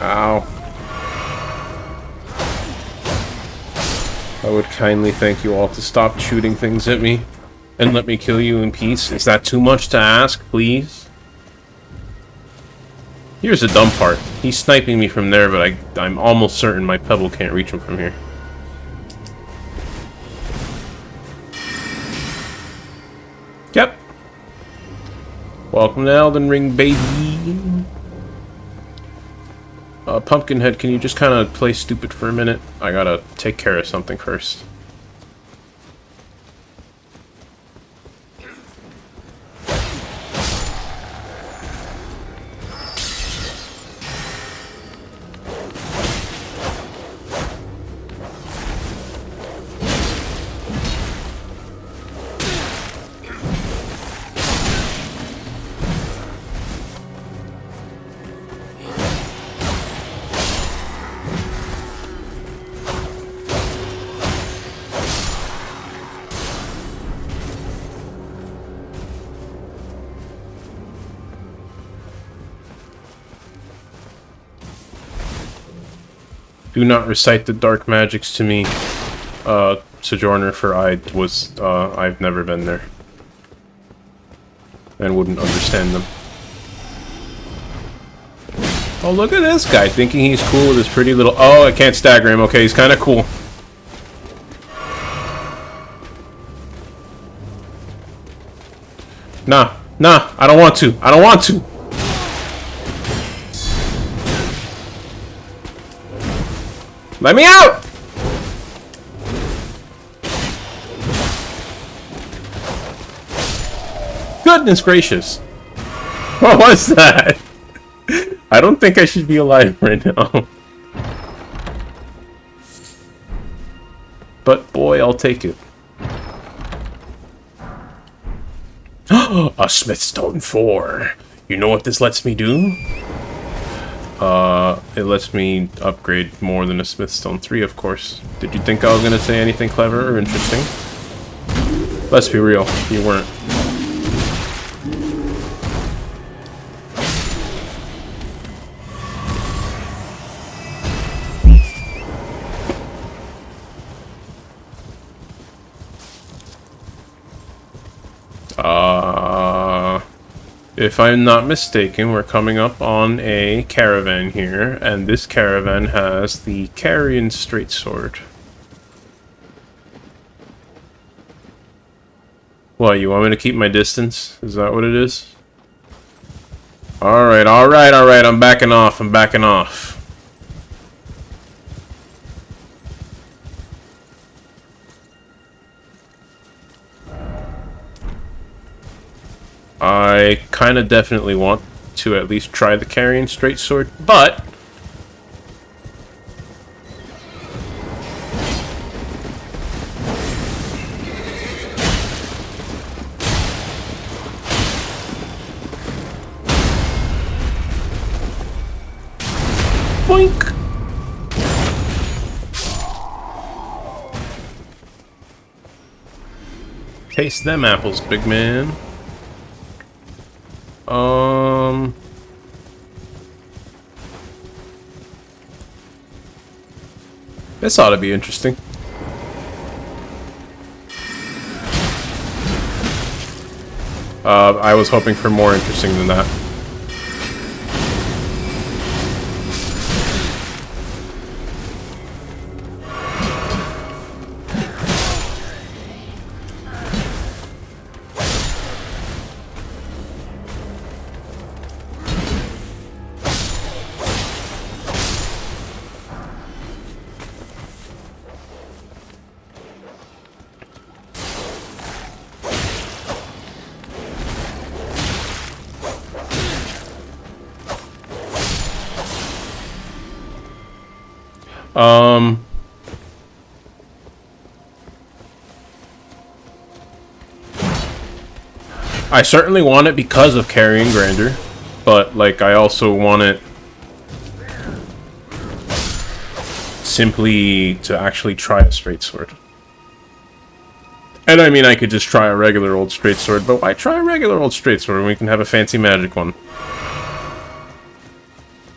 Ow. I would kindly thank you all to stop shooting things at me and let me kill you in peace. Is that too much to ask, please? Here's the dumb part. He's sniping me from there, but I'm almost certain my pebble can't reach him from here. Yep. Welcome to Elden Ring, baby. Pumpkinhead, can you just kind of play stupid for a minute? I gotta take care of something first. Do not recite the dark magics to me, Sojourner, for I've never been there. And wouldn't understand them. Oh, look at this guy, thinking he's cool with his pretty little... Oh, I can't stagger him. Okay, he's kind of cool. Nah, I don't want to. I don't want to. Let me out! Goodness gracious. What was that? I don't think I should be alive right now. But boy, I'll take it. A Smithstone 4. You know what this lets me do? It lets me upgrade more than a Smithstone 3, of course. Did you think I was gonna say anything clever or interesting? Let's be real, you weren't. If I'm not mistaken, we're coming up on a caravan here, and this caravan has the Carrion Straight Sword. What, you want me to keep my distance? Is that what it is? Alright, I'm backing off, I kind of definitely want to at least try the Carrion Straight Sword, but... Boink! Taste them apples, big man. This ought to be interesting. I was hoping for more interesting than that. I certainly want it because of Carrion Grandeur, but, like, I also want it simply to actually try a straight sword. And I mean, I could just try a regular old straight sword, but why try a regular old straight sword when we can have a fancy magic one?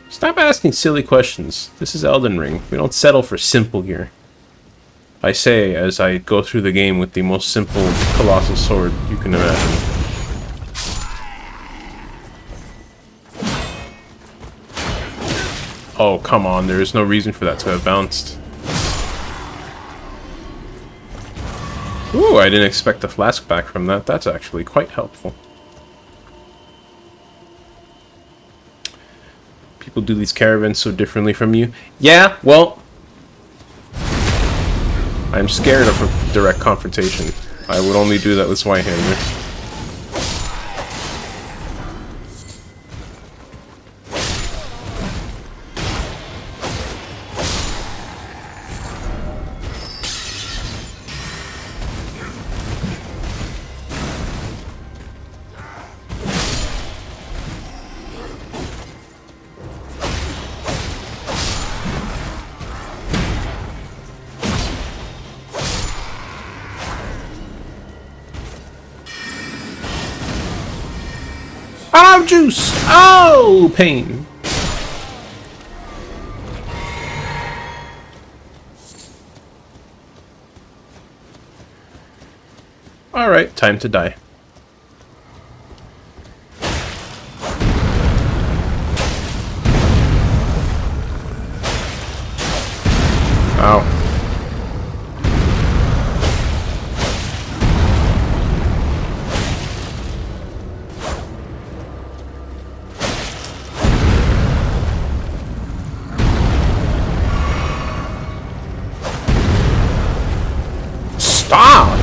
Stop asking silly questions. This is Elden Ring. We don't settle for simple here. I say as I go through the game with the most simple colossal sword you can imagine. Oh, come on, there is no reason for that to have bounced. Ooh, I didn't expect a flask back from that. That's actually quite helpful. People do these caravans so differently from you. Yeah, well... I'm scared of a direct confrontation. I would only do that with Zweihander. Oh, juice! Oh, pain! Alright, time to die. Ow. Stop!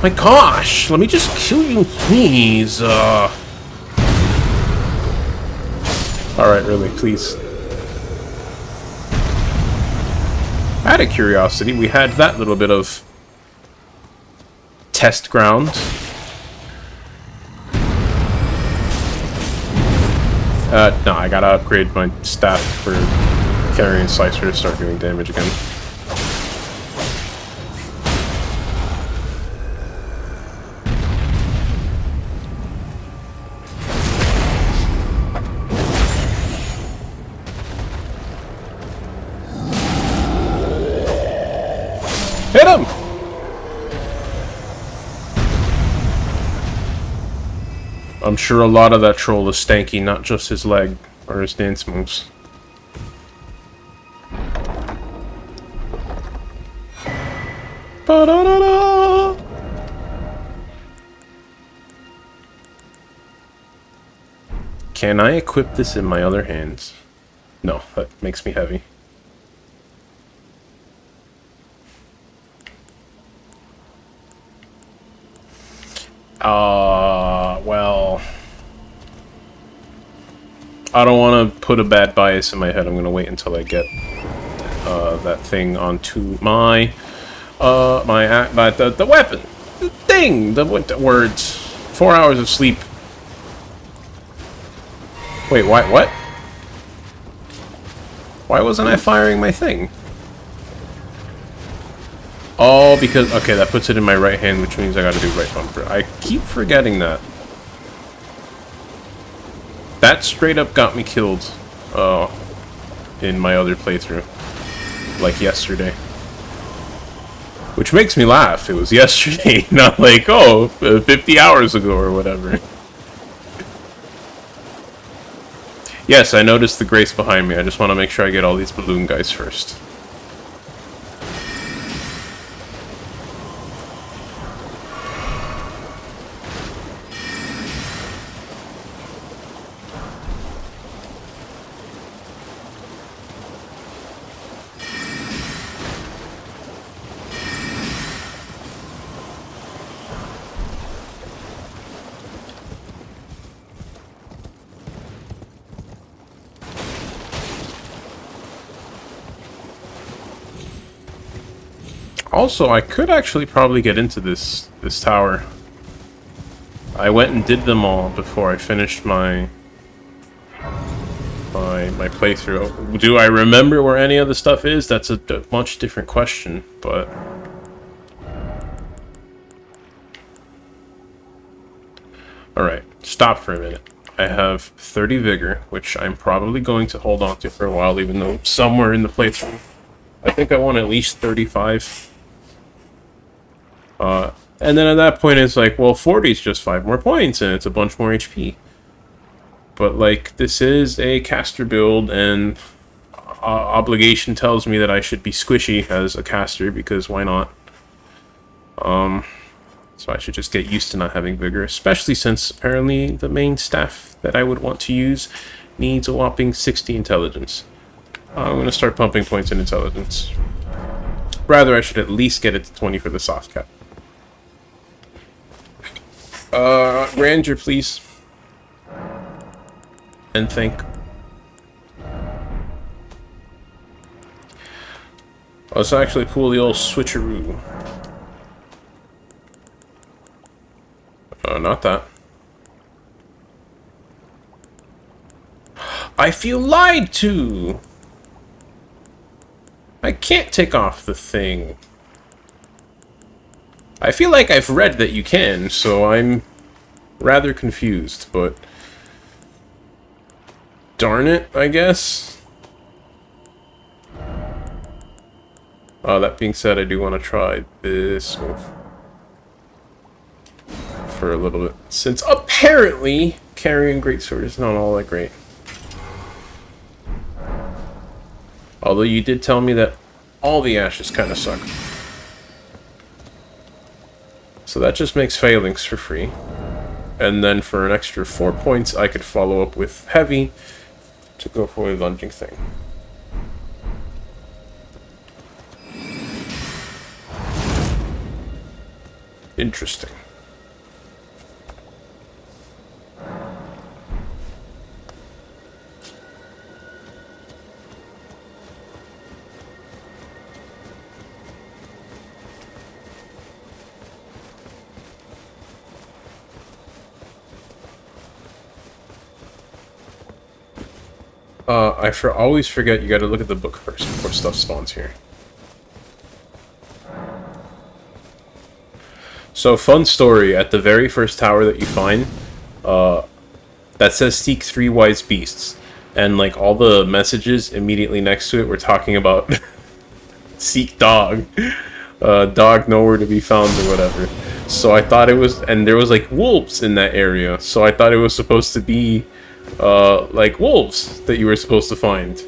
My gosh, let me just kill you, please. Alright, really, please. Out of curiosity, we had that little bit of test ground. No, I gotta upgrade my staff for carrying slicer to start doing damage again. Hit him! I'm sure a lot of that troll is stanky, not just his leg or his dance moves. Ba-da-da-da! Can I equip this in my other hands? No, that makes me heavy. Well, I don't want to put a bad bias in my head. I'm going to wait until I get that thing onto my the weapon, the thing, the words. 4 hours of sleep. Wait, what? Why wasn't I firing my thing? Oh, because... Okay, that puts it in my right hand, which means I gotta do right bumper. I keep forgetting that. That straight up got me killed in my other playthrough. Like yesterday. Which makes me laugh. It was yesterday, not like, oh, 50 hours ago or whatever. Yes, I noticed the grace behind me. I just want to make sure I get all these balloon guys first. Also, I could actually probably get into this tower. I went and did them all before I finished my playthrough. Do I remember where any of the stuff is? That's a much different question, but... Alright, stop for a minute. I have 30 vigor, which I'm probably going to hold on to for a while, even though somewhere in the playthrough I think I want at least 35. And then at that point it's like, well, 40 is just 5 more points, and it's a bunch more HP. But, like, this is a caster build, and obligation tells me that I should be squishy as a caster, because why not? So I should just get used to not having vigor, especially since apparently the main staff that I would want to use needs a whopping 60 intelligence. I'm going to start pumping points in intelligence. Rather, I should at least get it to 20 for the soft cap. Grandeur, please. And think. Let's actually pull the old switcheroo. Not that. I feel lied to! I can't take off the thing. I feel like I've read that you can, so I'm rather confused, but... Darn it, I guess. That being said, I do want to try this move. for a little bit, since apparently carrying greatsword is not all that great. Although you did tell me that all the ashes kind of suck. So that just makes phalanx for free. And then for an extra 4 points, I could follow up with heavy to go for a lunging thing. Interesting. I always forget you gotta look at the book first before stuff spawns here. So, fun story, at the very first tower that you find, that says seek 3 wise beasts. And, like, all the messages immediately next to it were talking about seek dog. Dog nowhere to be found or whatever. So I thought it was, and there was, like, wolves in that area. So I thought it was supposed to be like wolves that you were supposed to find.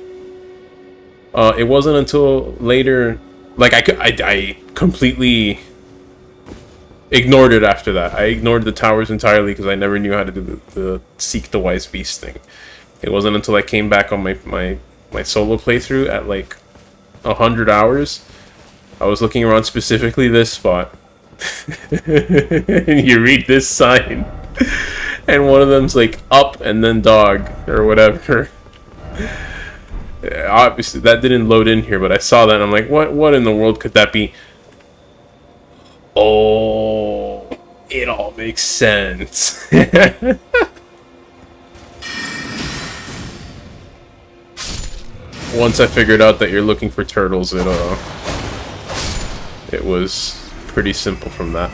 It wasn't until later, like I completely ignored it after that. I ignored the towers entirely because I never knew how to do the seek the wise beast thing. It wasn't until I came back on my solo playthrough at like 100 hours. I was looking around specifically this spot. And you read this sign. And one of them's like up and then dog or whatever. Obviously that didn't load in here, but I saw that and I'm like, what in the world could that be? Oh, it all makes sense. Once I figured out that you're looking for turtles, it was pretty simple from that.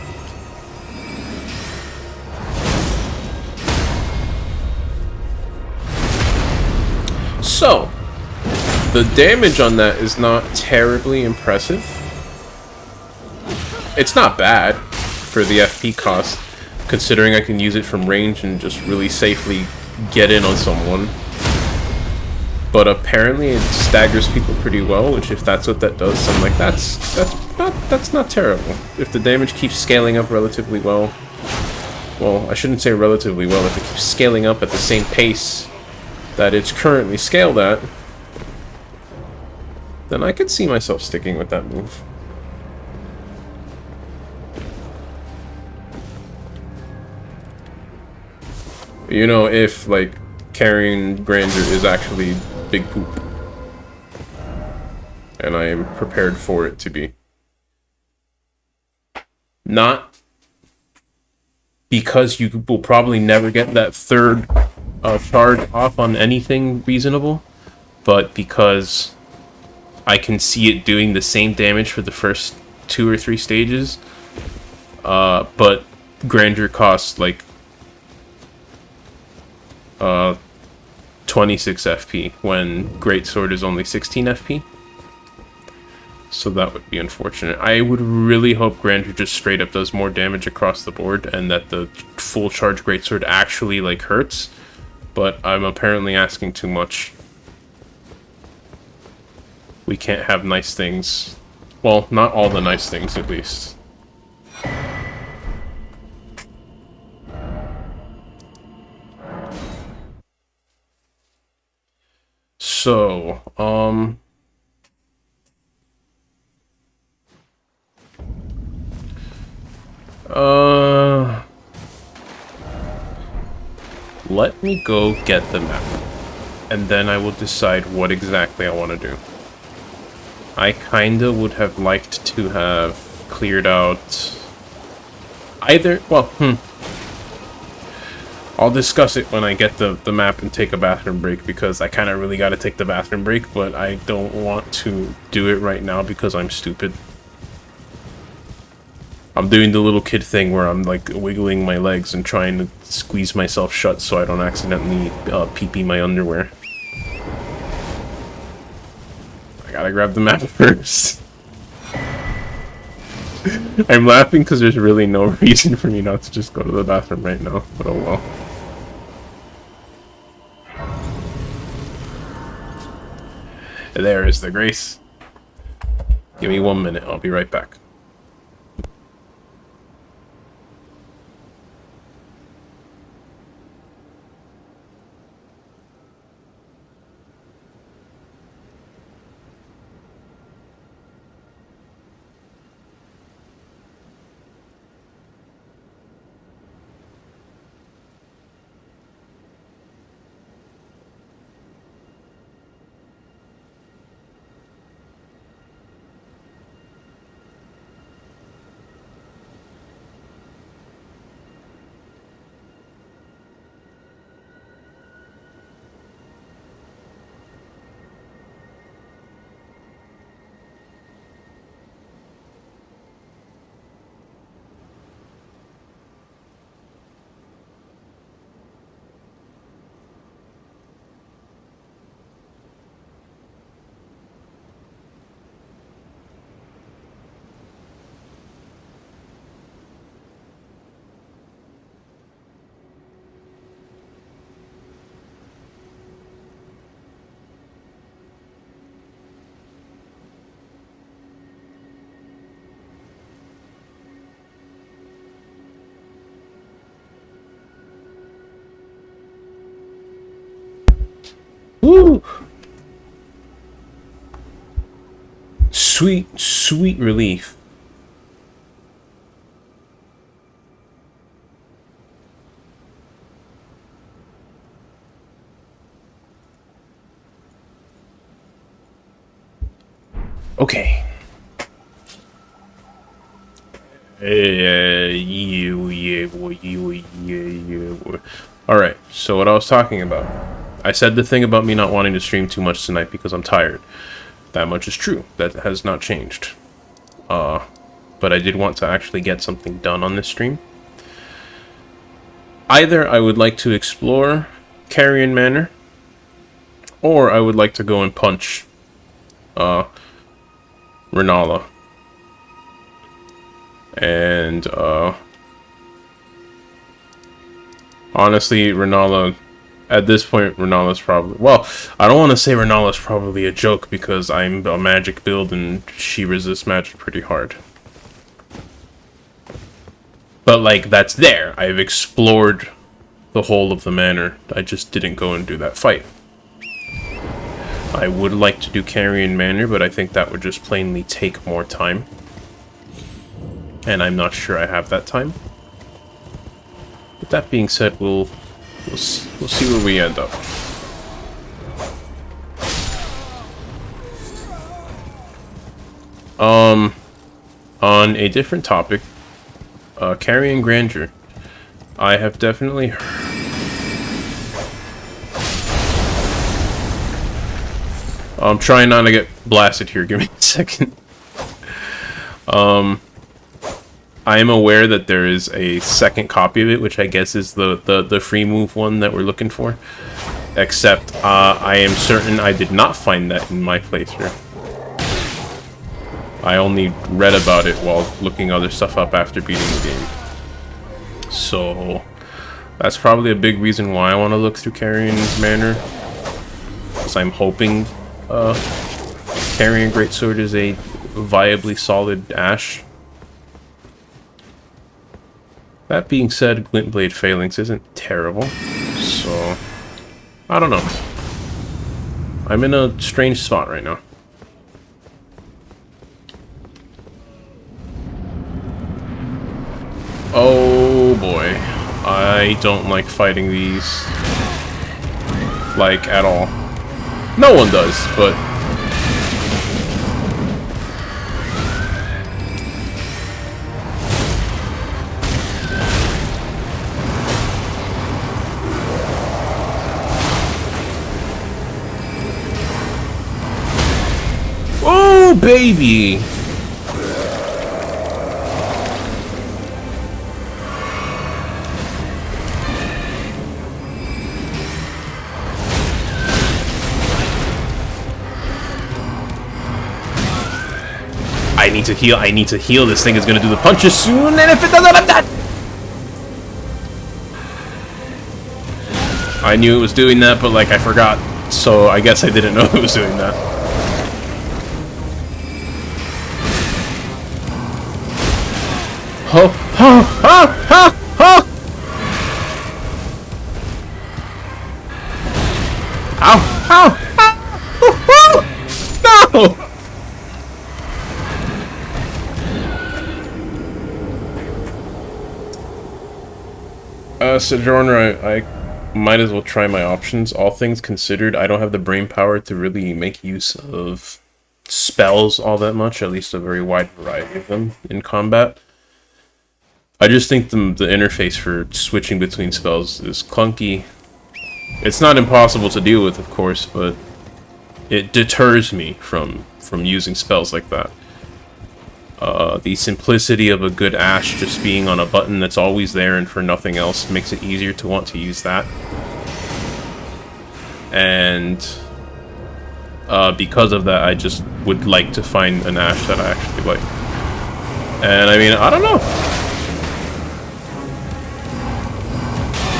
So, the damage on that is not terribly impressive. It's not bad for the FP cost, considering I can use it from range and just really safely get in on someone. But apparently it staggers people pretty well, which if that's what that does, I'm like, that's not terrible. If the damage keeps scaling up relatively well, I shouldn't say relatively well, if it keeps scaling up at the same pace that it's currently scaled at, then I could see myself sticking with that move. You know, if, like, carrying grandeur is actually big poop. And I am prepared for it to be. Not because you will probably never get that third charge off on anything reasonable, but because I can see it doing the same damage for the first 2 or 3 stages, but grandeur costs like 26 FP when greatsword is only 16 FP. So that would be unfortunate. I would really hope grandeur just straight up does more damage across the board and that the full charge greatsword actually like hurts. But I'm apparently asking too much. We can't have nice things. Well, not all the nice things, at least. So, let me go get the map, and then I will decide what exactly I want to do. I kinda would have liked to have cleared out either, well, I'll discuss it when I get the map and take a bathroom break, because I kinda really gotta take the bathroom break, but I don't want to do it right now because I'm stupid. I'm doing the little kid thing where I'm like wiggling my legs and trying to squeeze myself shut so I don't accidentally pee-pee my underwear. I gotta grab the map first. I'm laughing because there's really no reason for me not to just go to the bathroom right now, but oh well. There is the grace. Give me 1 minute, I'll be right back. Woo! Sweet, sweet relief. Okay. Alright, so what I was talking about. I said the thing about me not wanting to stream too much tonight because I'm tired. That much is true. That has not changed. But I did want to actually get something done on this stream. Either I would like to explore Carrion Manor, or I would like to go and punch Renala. And honestly, Renala, at this point, Renala's probably... Well, I don't want to say Renala's probably a joke because I'm a magic build and she resists magic pretty hard. But, like, that's there. I've explored the whole of the manor. I just didn't go and do that fight. I would like to do Carrion Manor, but I think that would just plainly take more time. And I'm not sure I have that time. But that being said, we'll see where we end up. On a different topic, Carrion Grandeur. I have definitely I'm trying not to get blasted here. Give me a second. I am aware that there is a second copy of it, which I guess is the free move one that we're looking for. Except, I am certain I did not find that in my playthrough. I only read about it while looking other stuff up after beating the game. So, that's probably a big reason why I want to look through Carrion's Manor. Because I'm hoping, Carrion Greatsword is a viably solid Ash. That being said, Glintblade Phalanx isn't terrible, so I don't know. I'm in a strange spot right now. Oh boy, I don't like fighting these, like, at all. No one does, but... Oh, baby! I need to heal. I need to heal. This thing is gonna do the punches soon, and if it doesn't, I'm dead. I knew it was doing that, but like I forgot, so I guess I didn't know it was doing that. Ho ho ho ho ho! Ow! Ow! Ow! No! Sojourner, I might as well try my options. All things considered, I don't have the brain power to really make use of spells all that much, at least a very wide variety of them in combat. I just think the interface for switching between spells is clunky. It's not impossible to deal with, of course, but it deters me from using spells like that. The simplicity of a good Ash just being on a button that's always there and for nothing else makes it easier to want to use that. And because of that, I just would like to find an Ash that I actually like. And I mean, I don't know.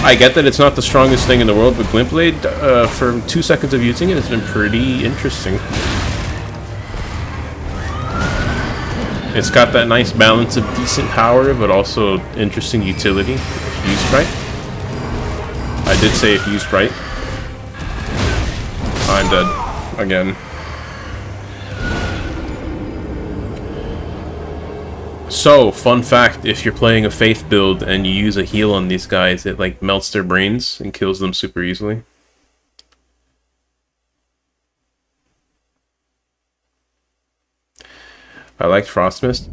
I get that it's not the strongest thing in the world, but Glintblade, for 2 seconds of using it, has been pretty interesting. It's got that nice balance of decent power, but also interesting utility, if used right. I did say if used right. I'm dead. Again. So, fun fact, if you're playing a Faith build and you use a heal on these guys, it like melts their brains and kills them super easily. I liked Frostmist.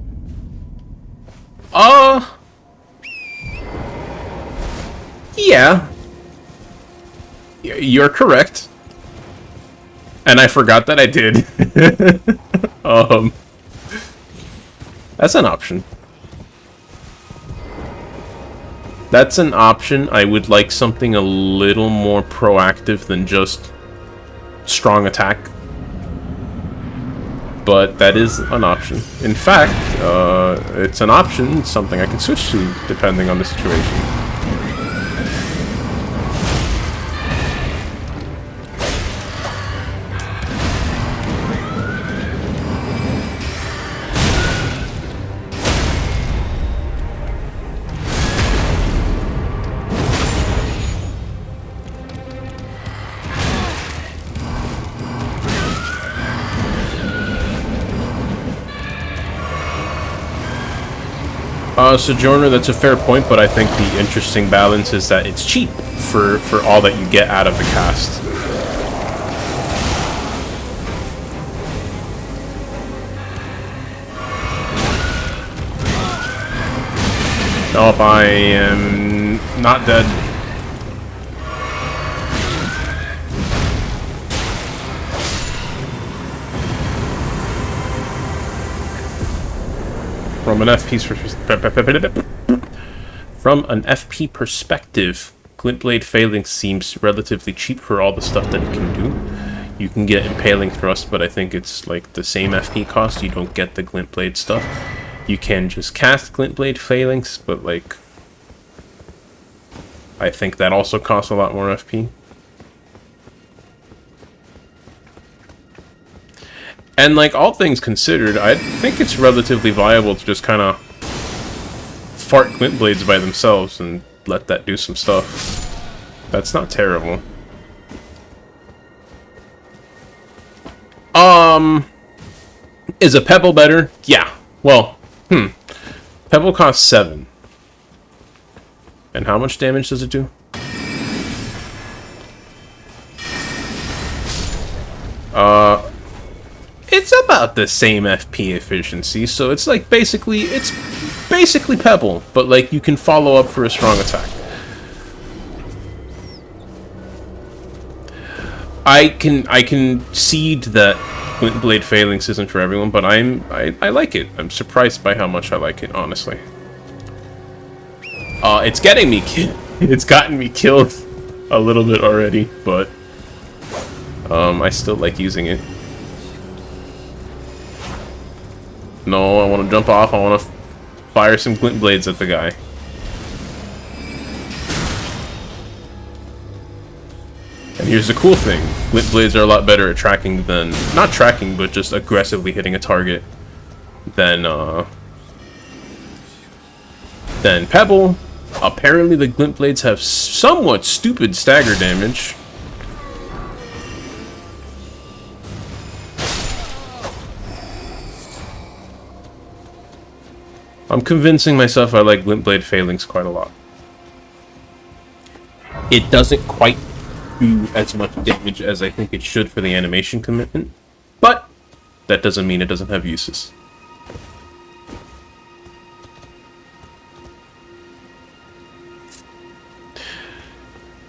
Yeah. You're correct. And I forgot that I did. That's an option. That's an option. I would like something a little more proactive than just strong attack. But that is an option. In fact, it's an option, it's something I can switch to depending on the situation. Sojourner, that's a fair point, but I think the interesting balance is that it's cheap for all that you get out of the cast. Nope, I am not dead. From an FP perspective, Glintblade Phalanx seems relatively cheap for all the stuff that it can do. You can get Impaling Thrust, but I think it's like the same FP cost. You don't get the Glintblade stuff. You can just cast Glintblade Phalanx, but like I think that also costs a lot more FP. And like all things considered, I think it's relatively viable to just kind of fart Glintblades by themselves and let that do some stuff. That's not terrible. Is a Pebble better? Yeah. Well, Pebble costs 7. And how much damage does it do? It's about the same FP efficiency, so it's like basically Pebble, but like you can follow up for a strong attack. I can cede that Glintblade Phalanx isn't for everyone, but I like it. I'm surprised by how much I like it, honestly. It's getting me it's gotten me killed a little bit already, but I still like using it. No, I want to jump off. I want to fire some glint blades at the guy. And here's the cool thing. Glint blades are a lot better at tracking than... Not tracking, but just aggressively hitting a target than Pebble. Apparently the glint blades have somewhat stupid stagger damage. I'm convincing myself I like glint blade phalanx quite a lot. It doesn't quite do as much damage as I think it should for the animation commitment, but that doesn't mean it doesn't have uses.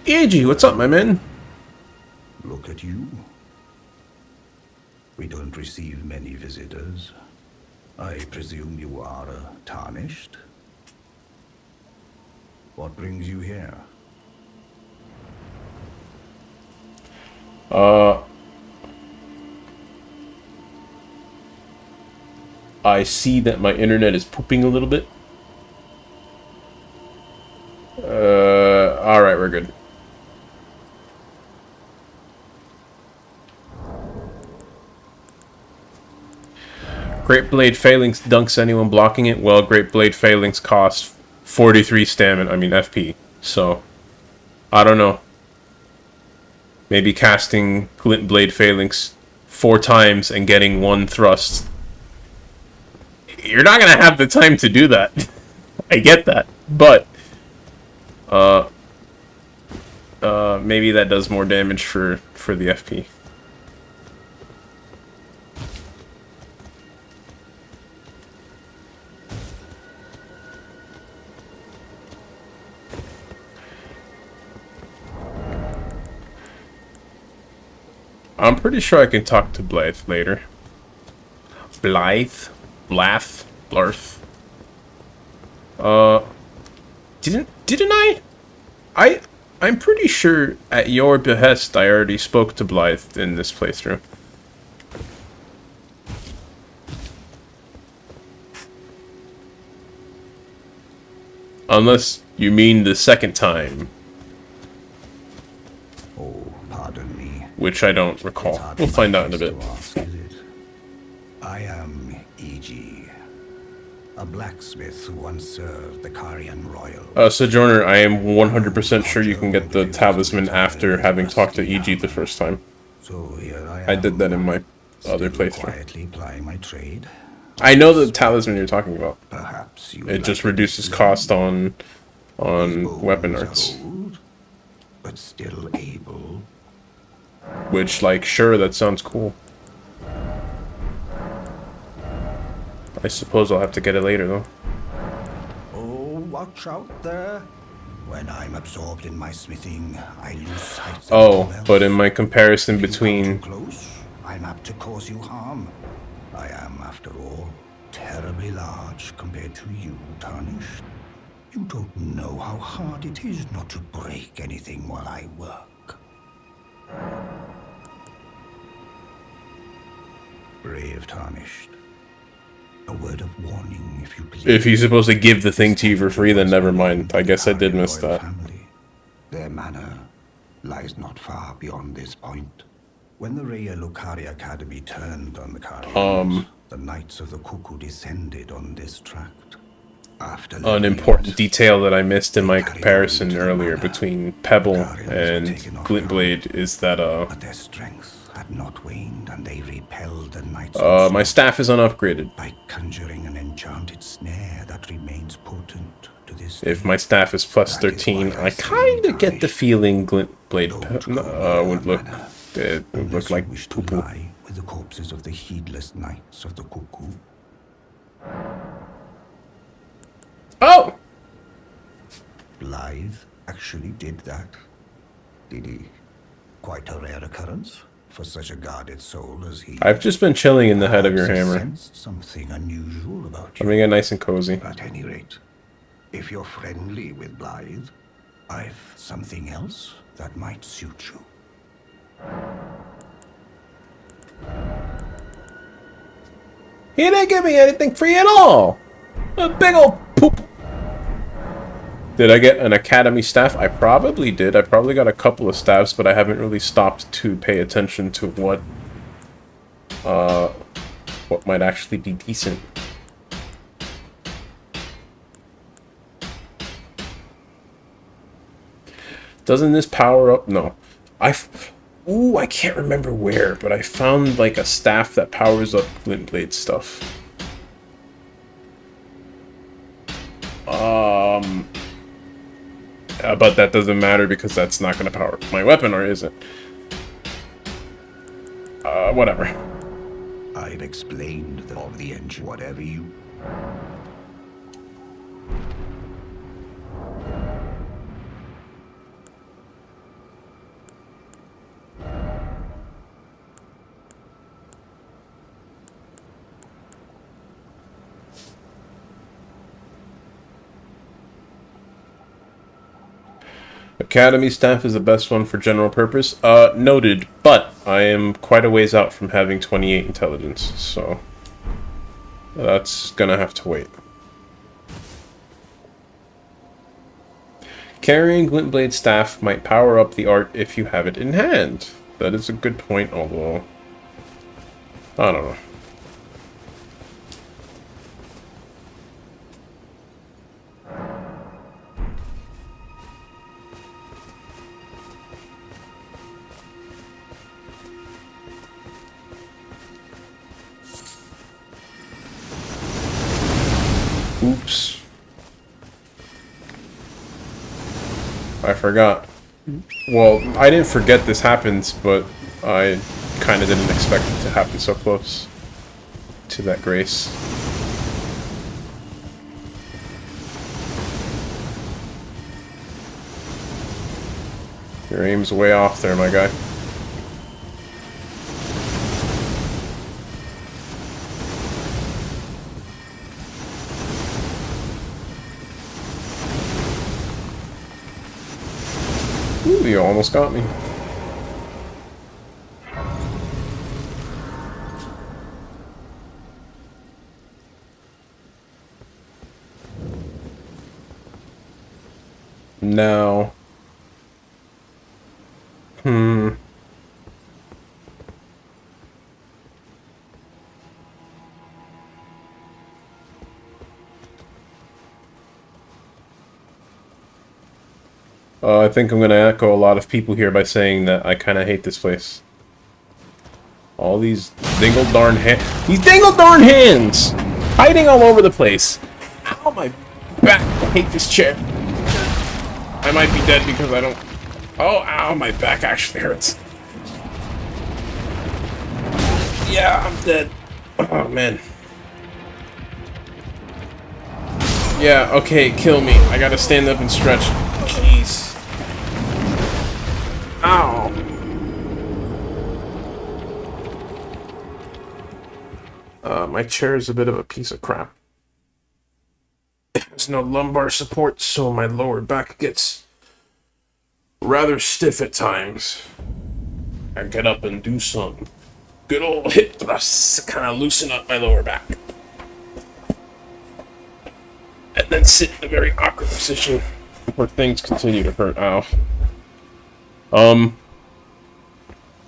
EAG, what's up, my man? Look at you. We don't receive many visitors. I presume you are tarnished? What brings you here? I see that my internet is pooping a little bit. Alright, we're good. Great Blade Phalanx dunks anyone blocking it. Well, Great Blade Phalanx costs 43 stamina, I mean FP. So, I don't know. Maybe casting Glint Blade Phalanx 4 times and getting 1 thrust. You're not gonna have the time to do that. I get that. But, maybe that does more damage for the FP. I'm pretty sure I can talk to Blythe later. Blythe? Blarth? Didn't I? I'm pretty sure at your behest I already spoke to Blythe in this playthrough. Unless you mean the second time. Oh, pardon me. Which I don't recall. We'll find out in a bit. I am E.G., a blacksmith who once served the Carian Royal. Sojourner, I am 100% sure you can get the talisman after having talked to EG the first time. So here I did that in my other playthrough. Quietly plying my trade. I know the talisman you're talking about. Perhaps you It just reduces cost on weapon arts. Old, but still able. Which, like, sure, that sounds cool. I suppose I'll have to get it later, though. Oh, watch out there. When I'm absorbed in my smithing, I lose sight of Oh, all else. but in my comparison If you between... come too close, I'm apt to cause you harm. I am, after all, terribly large compared to you, Tarnished. You don't know how hard it is not to break anything while I work. Brave Tarnished. A word of warning, if you please. If he's supposed to give the thing to you for free, then never mind. I guess I did miss that. Family. Their manor lies not far beyond this point. When the Raya Lucari Academy turned on the Carians, the Knights of the Cuckoo descended on this tract. After An important detail that I missed in my comparison earlier between Pebble and Glintblade is that, but their strength had not waned, and they repelled the Knights of my staff is unupgraded. by conjuring an enchanted snare that remains potent to this If day. my staff is plus 13, I kinda get the feeling Glintblade would look... It would look Unless you like wish to poo-poo. lie with the corpses of the heedless Knights of the Cuckoo. Oh! Blythe actually did that. Did he? Quite a rare occurrence for such a guarded soul as he. I've just been chilling in the head of your Perhaps he hammer. sensed something unusual about I'm you. gonna get nice and cozy. At any rate, if you're friendly with Blythe, I've something else that might suit you. He didn't give me anything free at all. A big old poop. Did I get an academy staff? I probably did. I probably got a couple of staffs, but I haven't really stopped to pay attention to what might actually be decent. Doesn't this power up? No. Ooh, I can't remember where, but I found like a staff that powers up Glintblade stuff. But that doesn't matter because that's not going to power up my weapon, or is it? Whatever. I've explained the engine, whatever you... Academy staff is the best one for general purpose. Noted, but I am quite a ways out from having 28 intelligence, so that's gonna have to wait. Carrying Glintblade staff might power up the art if you have it in hand. That is a good point, although I don't know. Oops. I forgot. Well, I didn't forget this happens, but I kind of didn't expect it to happen so close to that grace. Your aim's way off there, my guy. Ooh, you almost got me. Now. I think I'm going to echo a lot of people here by saying that I kind of hate this place. All these dingle-darn hands. These dingle-darn hands! Hiding all over the place. Ow, my back. I hate this chair. I might be dead because I don't... Oh, ow, my back actually hurts. Yeah, I'm dead. Oh, man. Yeah, okay, kill me. I gotta stand up and stretch. Jeez. Ow. My chair is a bit of a piece of crap. There's no lumbar support, so my lower back gets rather stiff at times. I get up and do some good old hip thrusts to kind of loosen up my lower back. And then sit in a very awkward position where things continue to hurt. Ow.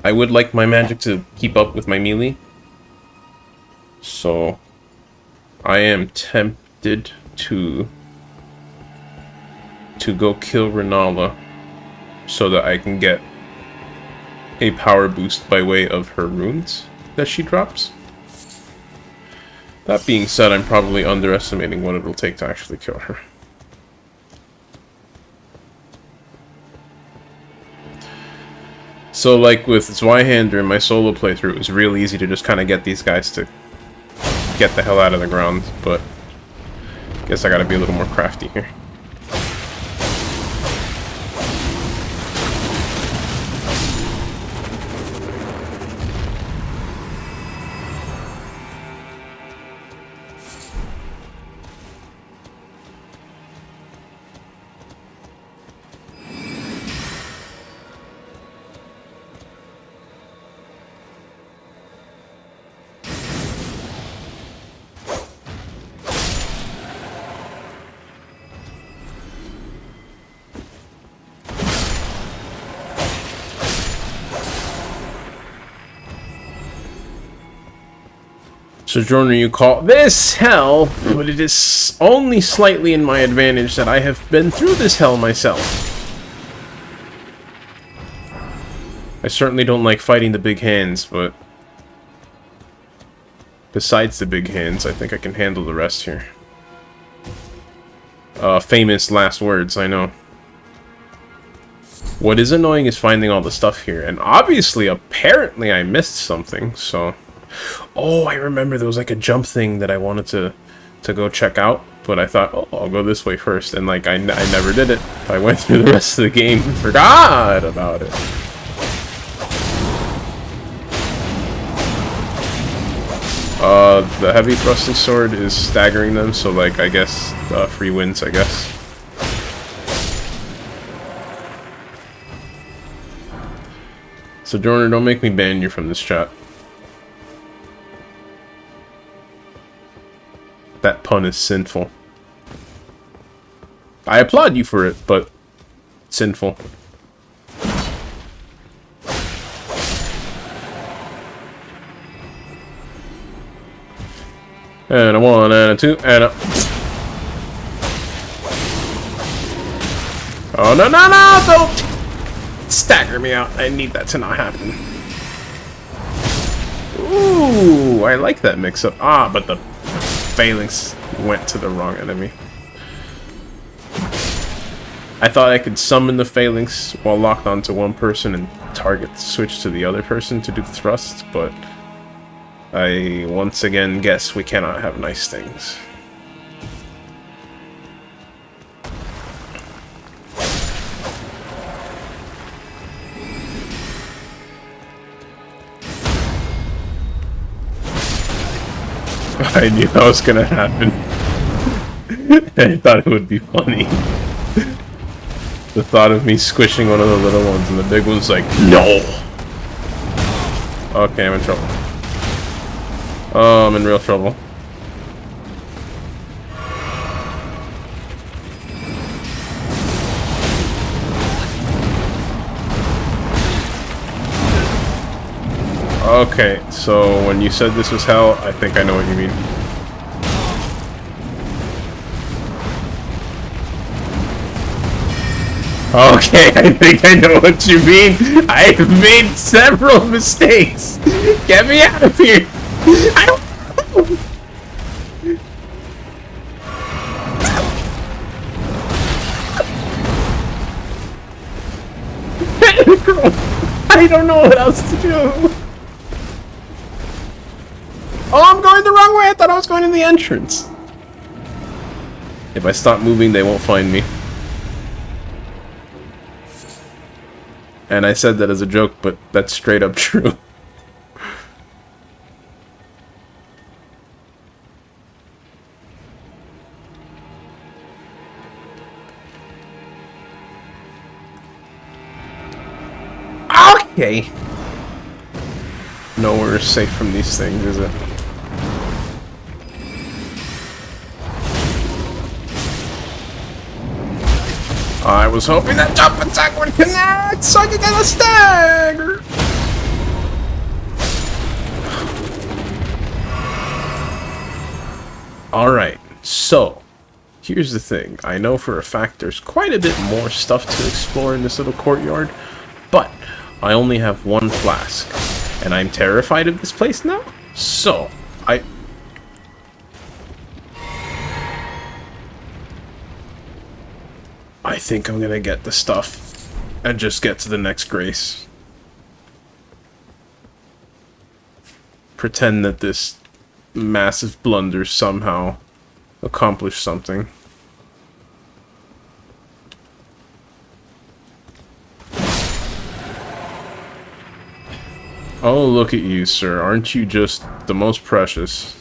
I would like my magic to keep up with my melee. So I am tempted to go kill Renala so that I can get a power boost by way of her runes that she drops. That being said, I'm probably underestimating what it'll take to actually kill her. So like with Zweihander in my solo playthrough, it was real easy to just kind of get these guys to get the hell out of the ground, but I guess I gotta be a little more crafty here. Sojourner, you call this hell, but it is only slightly in my advantage that I have been through this hell myself. I certainly don't like fighting the big hands, but besides the big hands, I think I can handle the rest here. Famous last words, I know. What is annoying is finding all the stuff here, and obviously, apparently I missed something, so... Oh, I remember there was like a jump thing that I wanted to go check out, but I thought, oh, I'll go this way first, and like I never did it. I went through the rest of the game and forgot about it. The heavy thrusting sword is staggering them, so like I guess free wins, I guess. Sojourner, don't make me ban you from this chat. That pun is sinful. I applaud you for it, but sinful. And a 1 and a 2 and a... Oh, no, no, no! Don't stagger me out. I need that to not happen. Ooh, I like that mix-up. Ah, but the phalanx went to the wrong enemy. I thought I could summon the phalanx while locked onto one person and target switch to the other person to do the thrust, but I once again guess we cannot have nice things. I knew that was gonna happen. I thought it would be funny. The thought of me squishing one of the little ones and the big one's like, no! Okay, I'm in trouble. Oh, I'm in real trouble. Okay, so when you said this was hell, I think I know what you mean. Okay, I think I know what you mean. I've made several mistakes. Get me out of here. I don't know. I don't know what else to do. Oh, I'm going the wrong way. I thought I was going in the entrance. If I stop moving, they won't find me. And I said that as a joke, but that's straight up true. Okay. Nowhere is safe from these things, is it? I was hoping that jump attack would connect so I could get a stagger! Alright, so here's the thing. I know for a fact there's quite a bit more stuff to explore in this little courtyard, but I only have one flask, and I'm terrified of this place now, so I think I'm gonna get the stuff and just get to the next grace. Pretend that this massive blunder somehow accomplished something. Oh, look at you, sir. Aren't you just the most precious?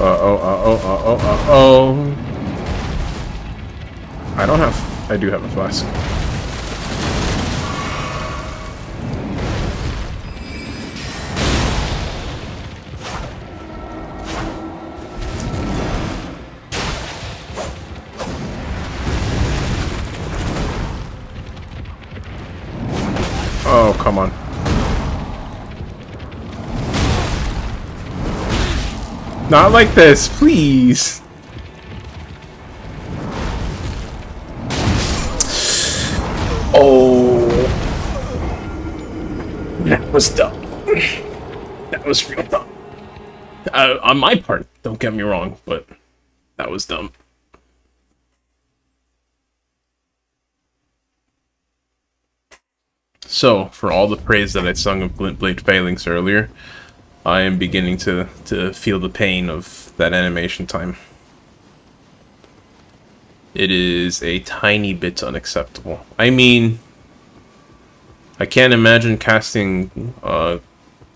Uh-oh. I do have a flask. come on. Not like this, please. Oh. That was dumb. That was real dumb. On my part, don't get me wrong, but that was dumb. So, for all the praise that I sung of Glintblade Phalanx earlier, I am beginning to feel the pain of that animation time. It is a tiny bit unacceptable. I mean, I can't imagine casting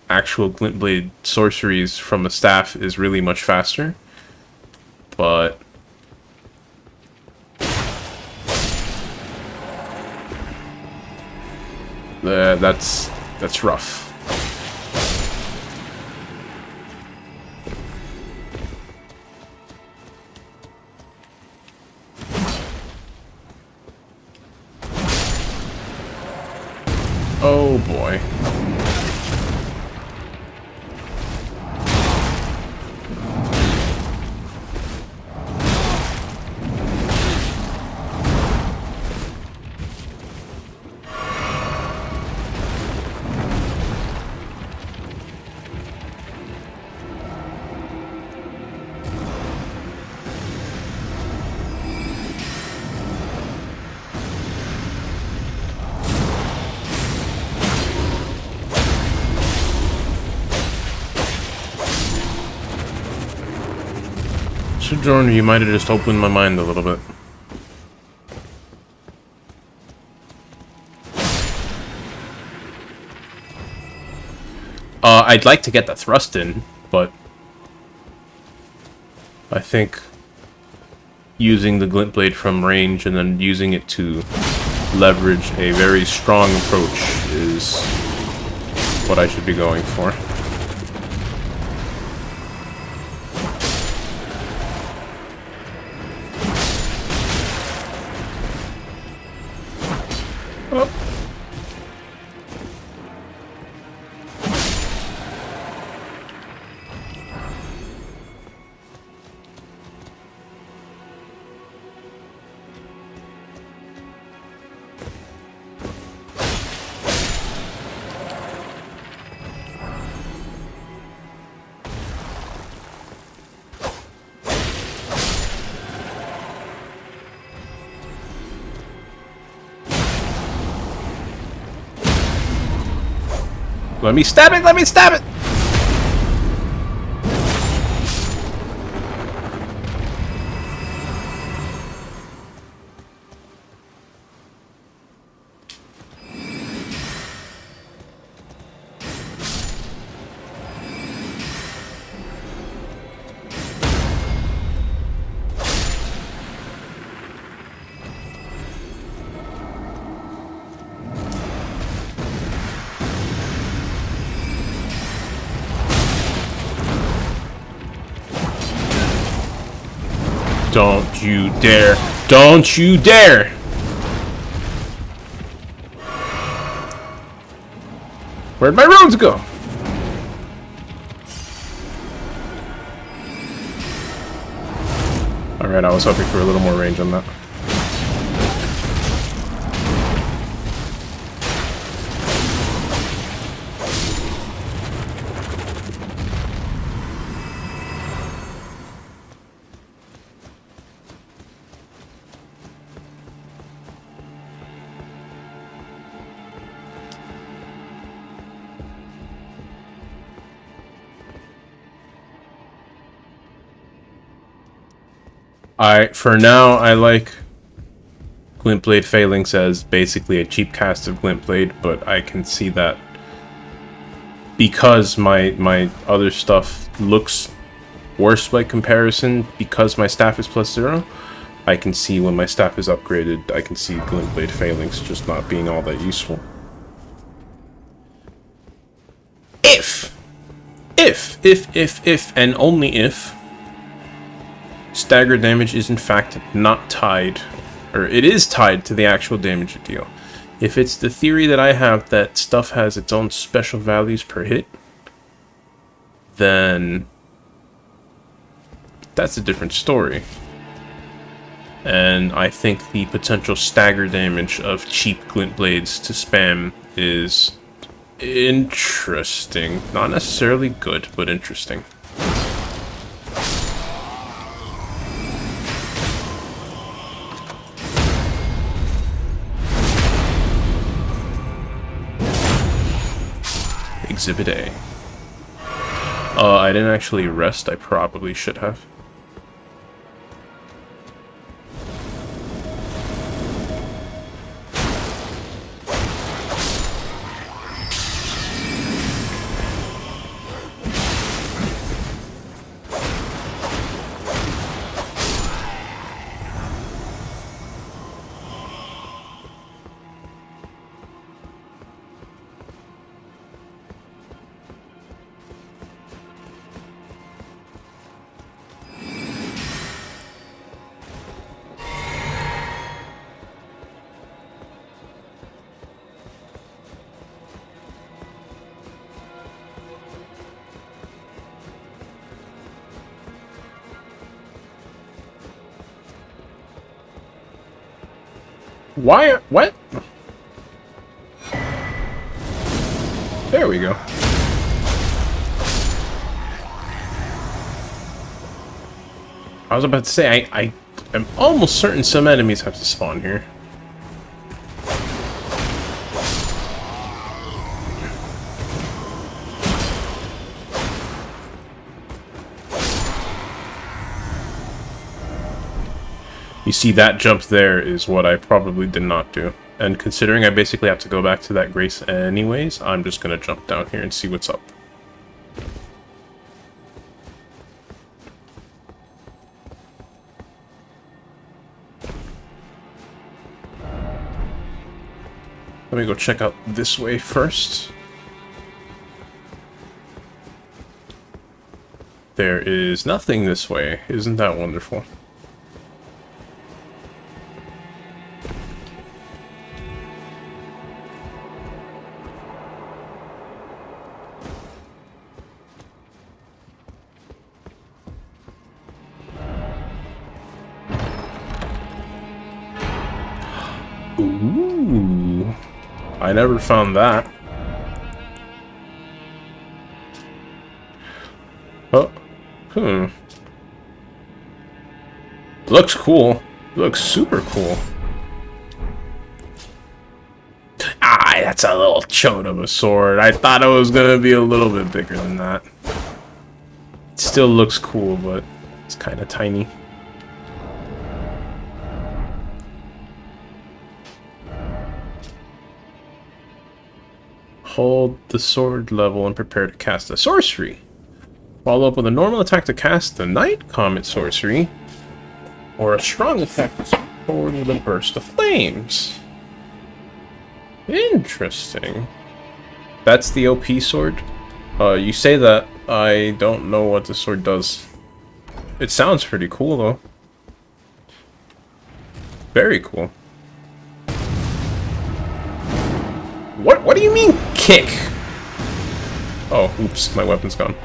actual Glintblade sorceries from a staff is really much faster, but that's rough. Oh boy. Sojourner, you might have just opened my mind a little bit. I'd like to get the thrust in, but I think using the Glintblade from range and then using it to leverage a very strong approach is what I should be going for. Let me stab it! Let me stab it! Don't you dare! Don't you dare! Where'd my runes go? Alright, I was hoping for a little more range on that. For now, I like Glintblade Phalanx as basically a cheap cast of Glintblade, but I can see that because my other stuff looks worse by comparison, because my staff is +0, I can see when my staff is upgraded, I can see Glintblade Phalanx just not being all that useful. If, and only if, stagger damage is in fact not tied, or it is tied to the actual damage you deal. If it's the theory that I have that stuff has its own special values per hit, then that's a different story. And I think the potential stagger damage of cheap glint blades to spam is interesting. Not necessarily good, but interesting. Exhibit A. I didn't actually rest. I probably should have. Why? What? There we go. I was about to say, I am almost certain some enemies have to spawn here. You see, that jump there is what I probably did not do. And considering I basically have to go back to that grace anyways, I'm just going to jump down here and see what's up. Let me go check out this way first. There is nothing this way. Isn't that wonderful? Ooh, I never found that. Oh, looks cool. Looks super cool. Ah, that's a little chode of a sword. I thought it was gonna be a little bit bigger than that. It still looks cool, but it's kind of tiny. Hold the sword level and prepare to cast a sorcery. Follow up with a normal attack to cast the Night Comet sorcery, or a strong attack to sword with a burst of flames. Interesting. That's the OP sword? You say that, I don't know what the sword does. It sounds pretty cool though. Very cool. What do you mean, kick? Oh, oops, my weapon's gone.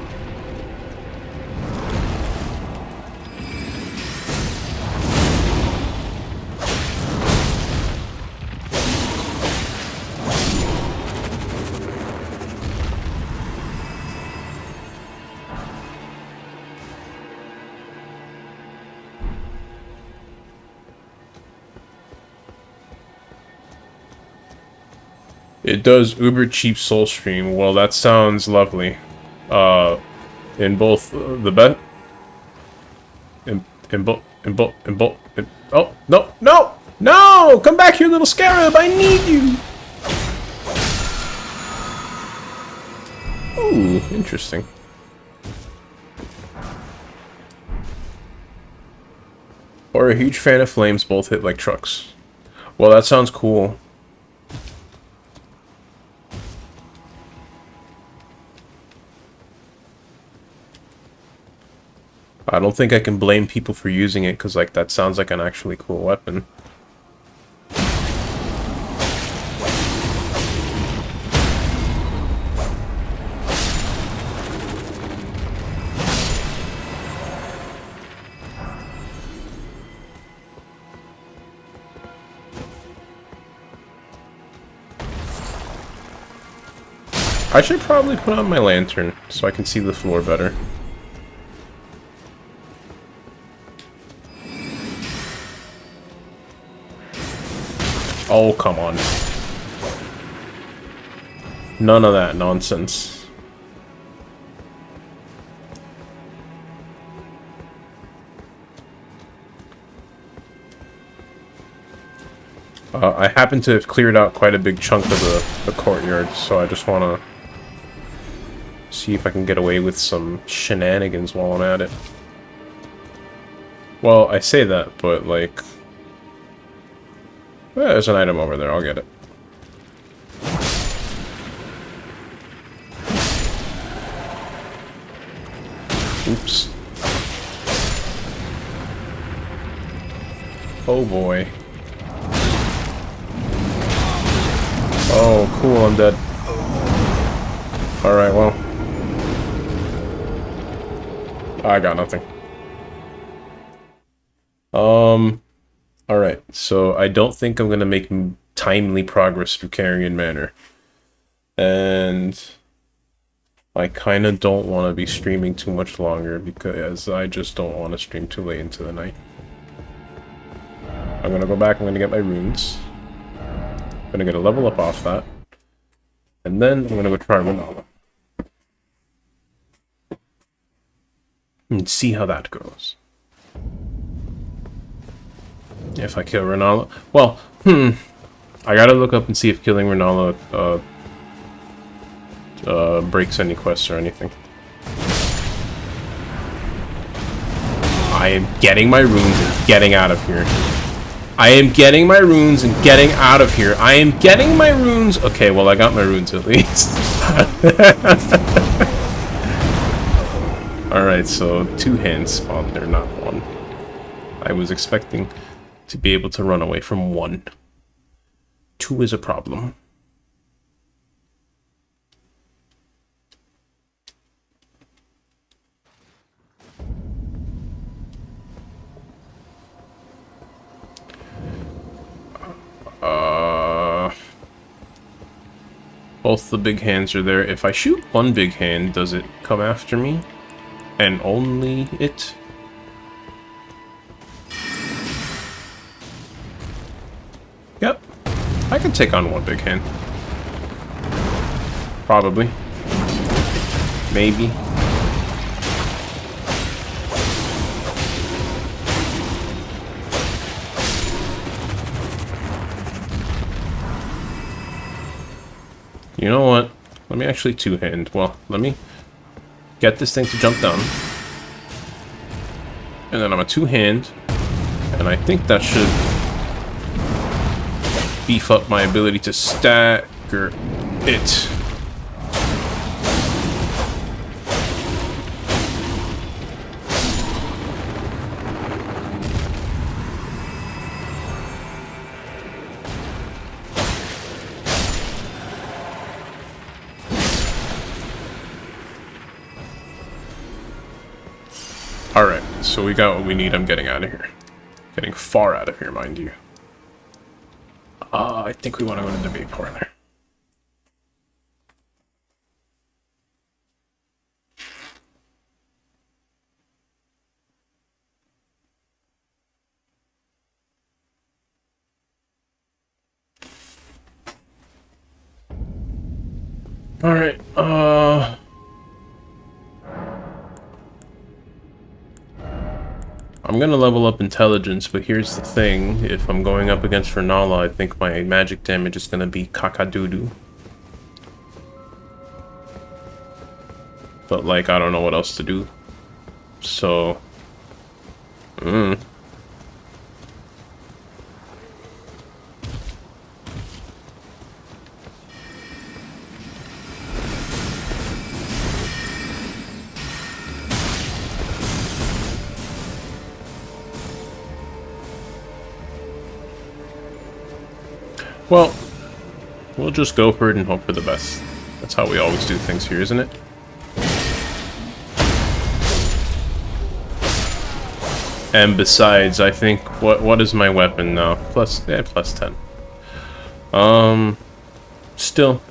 It does uber cheap soul stream. Well, that sounds lovely. In both the bet. Oh no! Come back here, little scarab! I need you. Ooh, interesting. Or a huge fan of flames. Both hit like trucks. Well, that sounds cool. I don't think I can blame people for using it, because, like, that sounds like an actually cool weapon. I should probably put on my lantern so I can see the floor better. Oh, come on. None of that nonsense. I happen to have cleared out quite a big chunk of the courtyard, so I just want to see if I can get away with some shenanigans while I'm at it. Well, I say that, but like... Well, there's an item over there, I'll get it. Oops. Oh boy. Oh, cool, I'm dead. Alright, well. I got nothing. Alright, so I don't think I'm gonna make timely progress through Carrion Manor. And I kinda don't want to be streaming too much longer because I just don't want to stream too late into the night. I'm gonna go back, I'm gonna get my runes. I'm gonna get a level up off that. And then I'm gonna go try Renala. And see how that goes. If I kill Renala... Well, I gotta look up and see if killing Renala breaks any quests or anything. I am getting my runes and getting out of here. I am getting my runes and getting out of here. I am getting my runes... Okay, well, I got my runes at least. Alright, so 2 hands spawned there, not 1. I was expecting to be able to run away from 1. 2 is a problem. Both the big hands are there. If I shoot 1 big hand, does it come after me? And only it? Yep. I can take on 1 big hand. Probably. Maybe. You know what? Let me actually 2-hand. Well, let me get this thing to jump down. And then I'm a 2-hand. And I think that should beef up my ability to stagger it. Alright, so we got what we need. I'm getting out of here. Getting far out of here, mind you. I think we want to go to the debate parlor. Alright, I'm gonna level up intelligence, but here's the thing. If I'm going up against Renala, I think my magic damage is gonna be kakadoodoo. But, like, I don't know what else to do. So... Well, we'll just go for it and hope for the best. That's how we always do things here, isn't it? And besides, I think, what is my weapon now? Plus 10. Still.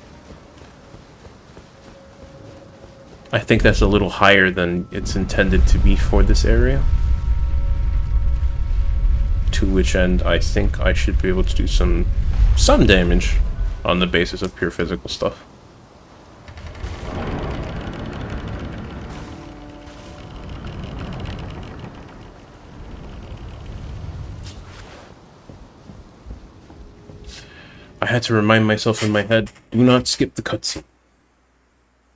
I think that's a little higher than it's intended to be for this area. To which end, I think I should be able to do some damage on the basis of pure physical stuff. I had to remind myself in my head, do not skip the cutscene.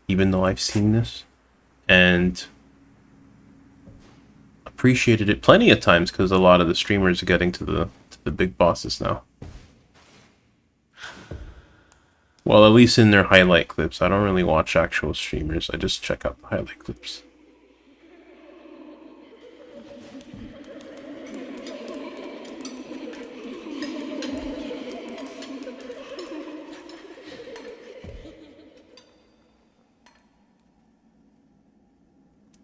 Even though I've seen this and appreciated it plenty of times because a lot of the streamers are getting to the big bosses now. Well, at least in their highlight clips. I don't really watch actual streamers. I just check out the highlight clips.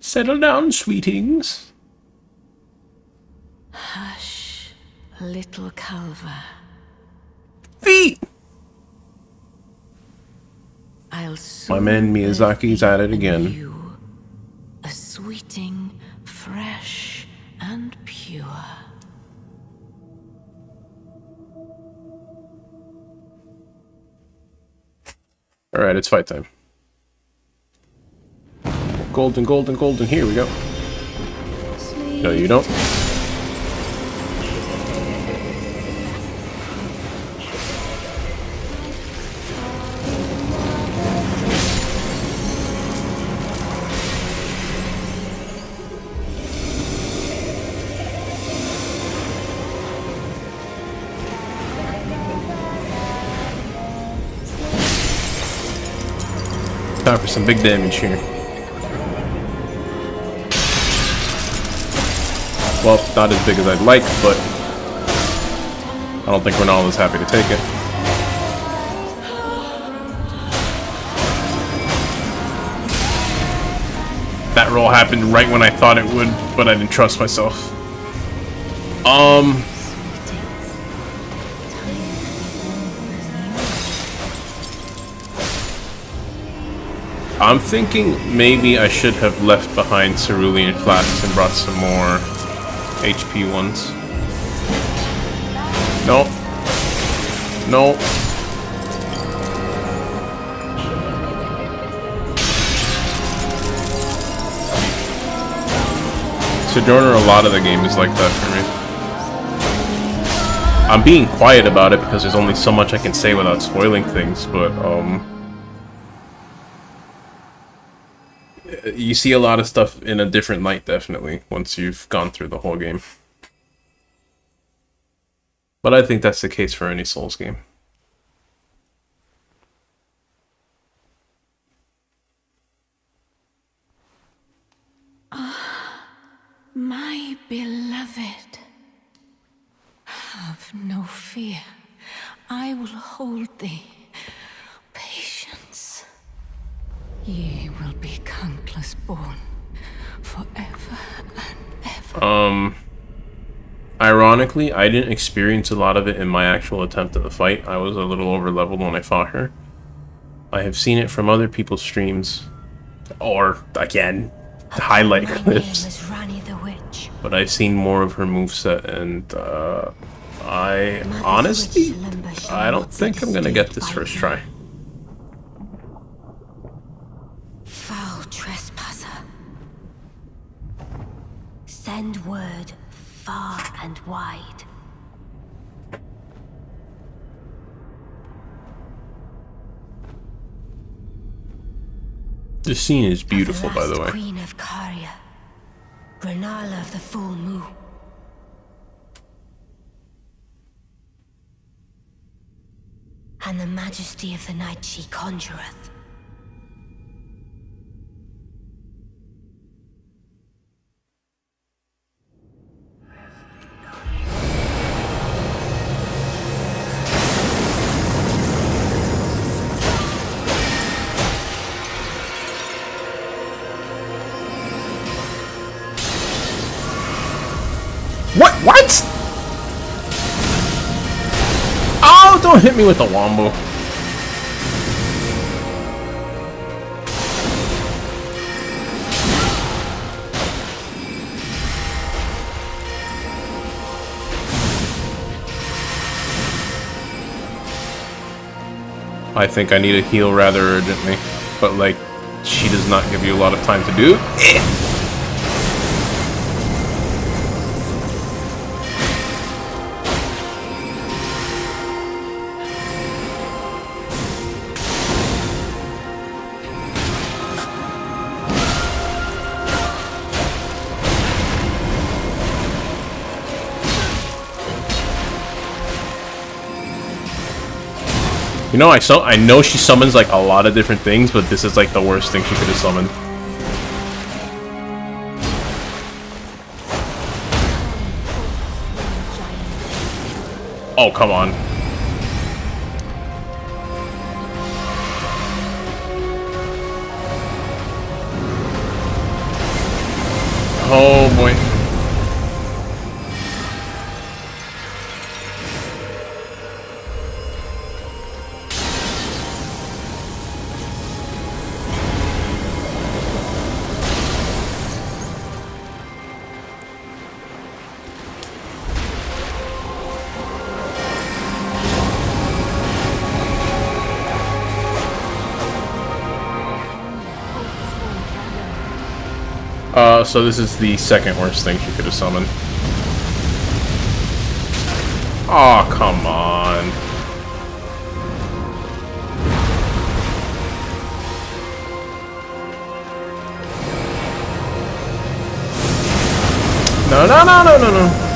Settle down, sweetings. Hush, little Calva. Feet! I'll soon My man Miyazaki's at it again. anew, a sweeting, fresh and pure. Alright, it's fight time. Golden, golden, golden. Here we go. No, you don't. Time for some big damage here. Well, not as big as I'd like, but I don't think Ronaldo's happy to take it. That roll happened right when I thought it would, but I didn't trust myself. I'm thinking maybe I should have left behind cerulean flasks and brought some more HP ones. Nope. Nope. Sojourner, a lot of the game is like that for me. I'm being quiet about it because there's only so much I can say without spoiling things, but you see a lot of stuff in a different light, definitely, once you've gone through the whole game. But I think that's the case for any Souls game. My beloved, have no fear. I will hold thee. Patience. Ye will be countless born forever and ever. Ironically, I didn't experience a lot of it in my actual attempt at the fight. I was a little over-leveled when I fought her. I have seen it from other people's streams, or, again, highlight clips. But I've seen more of her moveset, and I honestly, I don't think I'm gonna get this first try. Foul trespasser. Send word far and wide. This scene is beautiful, by the way. Queen of Caria, Renala of the full moon. And the majesty of the night she conjureth. What? Oh, don't hit me with the wombo. I think I need a heal rather urgently. But, like, she does not give you a lot of time to do. You know, I know she summons like a lot of different things, but this is like the worst thing she could have summoned. Oh, come on. Oh boy. So this is the second worst thing she could have summoned. Oh, come on. No, no, no, no, no, no.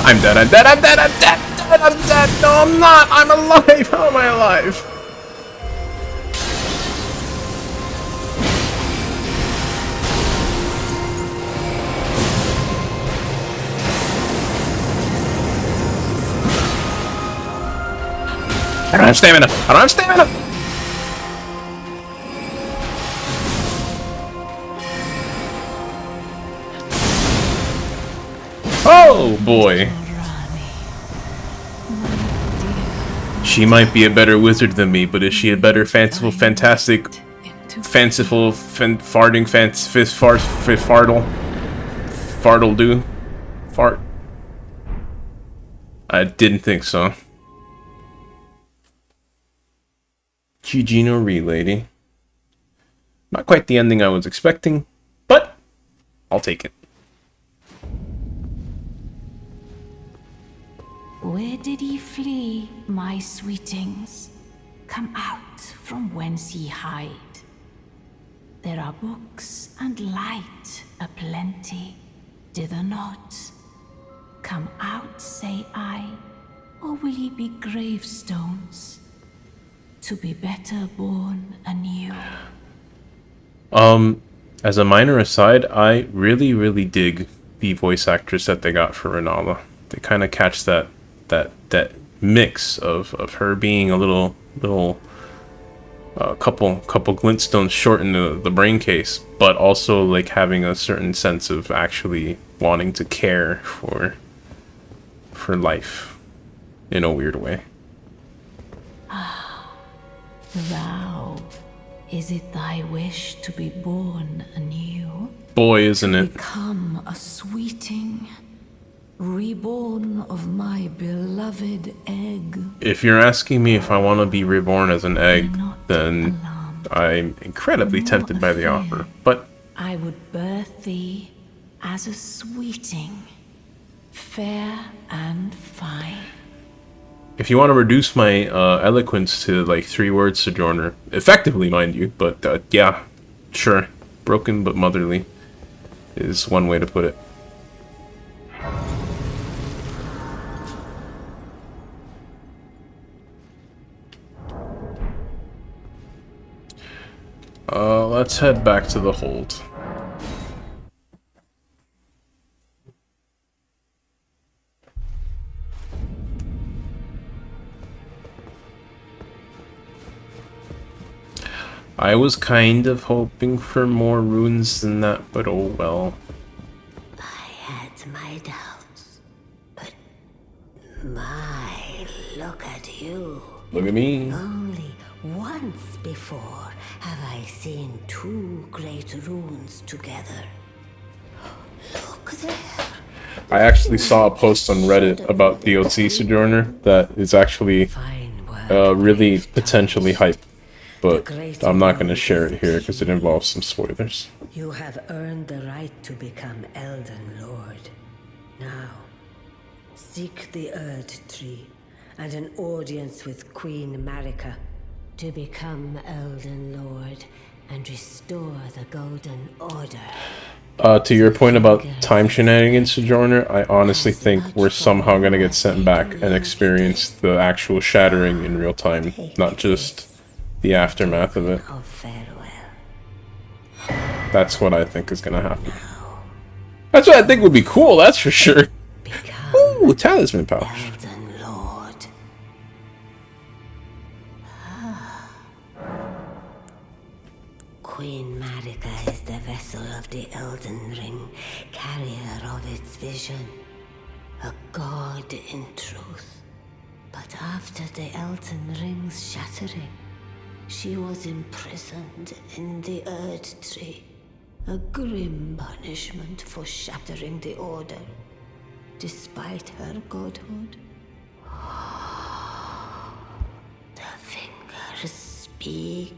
I'm dead, I'm dead, I'm dead, I'm dead, I'm dead, no I'm not, I'm alive, how am I alive? I don't have stamina, I don't have stamina! Oh boy. She might be a better wizard than me, but is she a better fanciful, fantastic, fanciful, farting, fartle do? Fart? I didn't think so. GG no lady. Not quite the ending I was expecting, but I'll take it. Where did ye flee, my sweetings? Come out from whence ye hide. There are books and light aplenty, dither not. Come out, say I, or will ye be gravestones, to be better born anew? As a minor aside, I really dig the voice actress that they got for Renala. They kind of catch that mix of her being a little couple glintstones short in the brain case, but also like having a certain sense of actually wanting to care for life in a weird way. Thou, is it thy wish to be born anew? Boy, isn't it? Become a sweeting, reborn of my beloved egg. If you're asking me if I want to be reborn as an egg, then I'm incredibly tempted by the offer. But I would birth thee as a sweeting, fair and fine. if you want to reduce my eloquence to like 3 words, Sojourner, effectively, mind you, but yeah, sure, broken but motherly is one way to put it. Let's head back to the hold. I was kind of hoping for more runes than that, but oh well. I had my doubts. My, look at you. Look at me. Only once before have I seen two great runes together. Look there. I actually saw a post on Reddit about DLC Sojourner that is actually Fine work, really brave potentially tarnished. hype, but I'm not going to share it here because it involves some spoilers. You have earned the right to become Elden Lord. Now, seek the Erd Tree and an audience with Queen Marika to become Elden Lord and restore the Golden Order. To your point about time shenanigans, Sojourner, I honestly think we're somehow going to get sent back and experience the actual shattering in real time, not just the aftermath of it. Of farewell. That's what I think is going to happen. That's what I think would be cool, that's for sure. Become Ooh, talisman pouch. Elden Lord. Queen Marika is the vessel of the Elden Ring, carrier of its vision. A god in truth. But after the Elden Ring's shattering, she was imprisoned in the Erd Tree. A grim punishment for shattering the Order, despite her godhood. The fingers speak.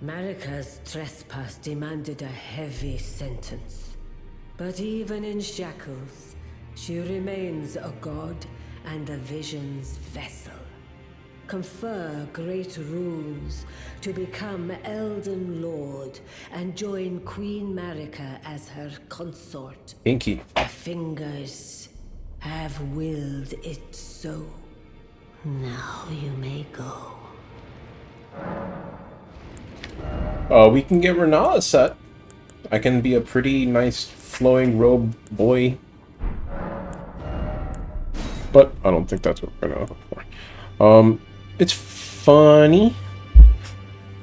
Marika's trespass demanded a heavy sentence. But even in shackles, she remains a god and the vision's vessel. Confer great runes to become Elden Lord and join Queen Marika as her consort. Inky. The fingers have willed it so. Now you may go. We can get Renala set. I can be a pretty nice flowing robe boy. But I don't think that's what we're gonna look for. It's funny.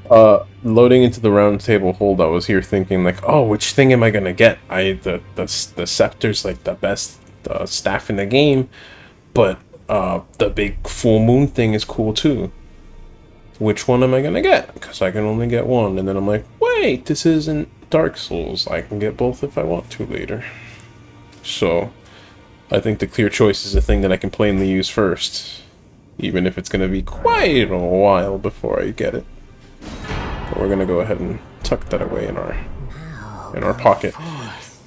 Loading into the round table hold, I was here thinking like, oh, which thing am I gonna get? The scepter's like the best staff in the game, but the big full moon thing is cool too. Which one am I gonna get? Because I can only get one, and then I'm like, wait, this isn't Dark Souls. I can get both if I want to later. So, I think the clear choice is the thing that I can plainly use first, even if it's gonna be quite a while before I get it. But we're gonna go ahead and tuck that away in our pocket.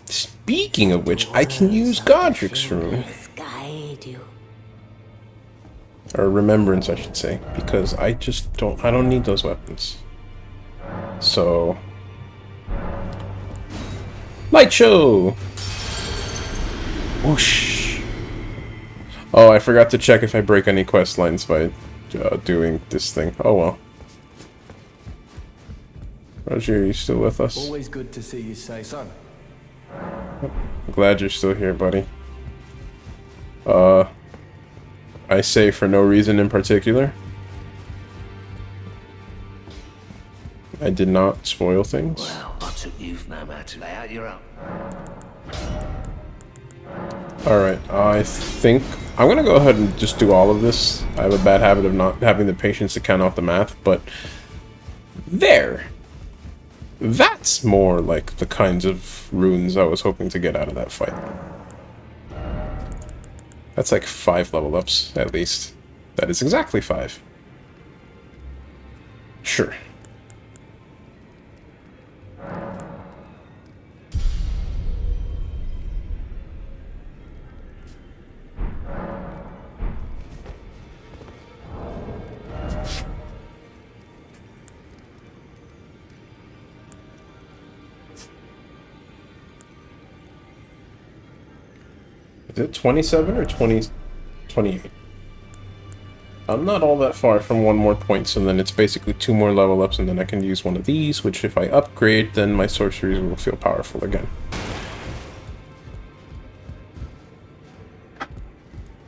Speaking of which, I can use Godric's rune. Guide you. Or remembrance, I should say, because I don't need those weapons. So, light show. Whoosh. Oh, I forgot to check if I break any quest lines by doing this thing. Oh well. Roger, are you still with us? Always good to see you say so. I'm glad you're still here, buddy. I say for no reason in particular. I did not spoil things. Well, I took you no matter. Lay out your own. Alright, I think I'm gonna go ahead and just do all of this. I have a bad habit of not having the patience to count out the math, but there. That's more like the kinds of runes I was hoping to get out of that fight. That's like 5 level ups, at least. That is exactly 5. Sure. Is it 27 or 28? I'm not all that far from one more point, so then it's basically 2 more level ups, and then I can use one of these, which if I upgrade, then my sorceries will feel powerful again.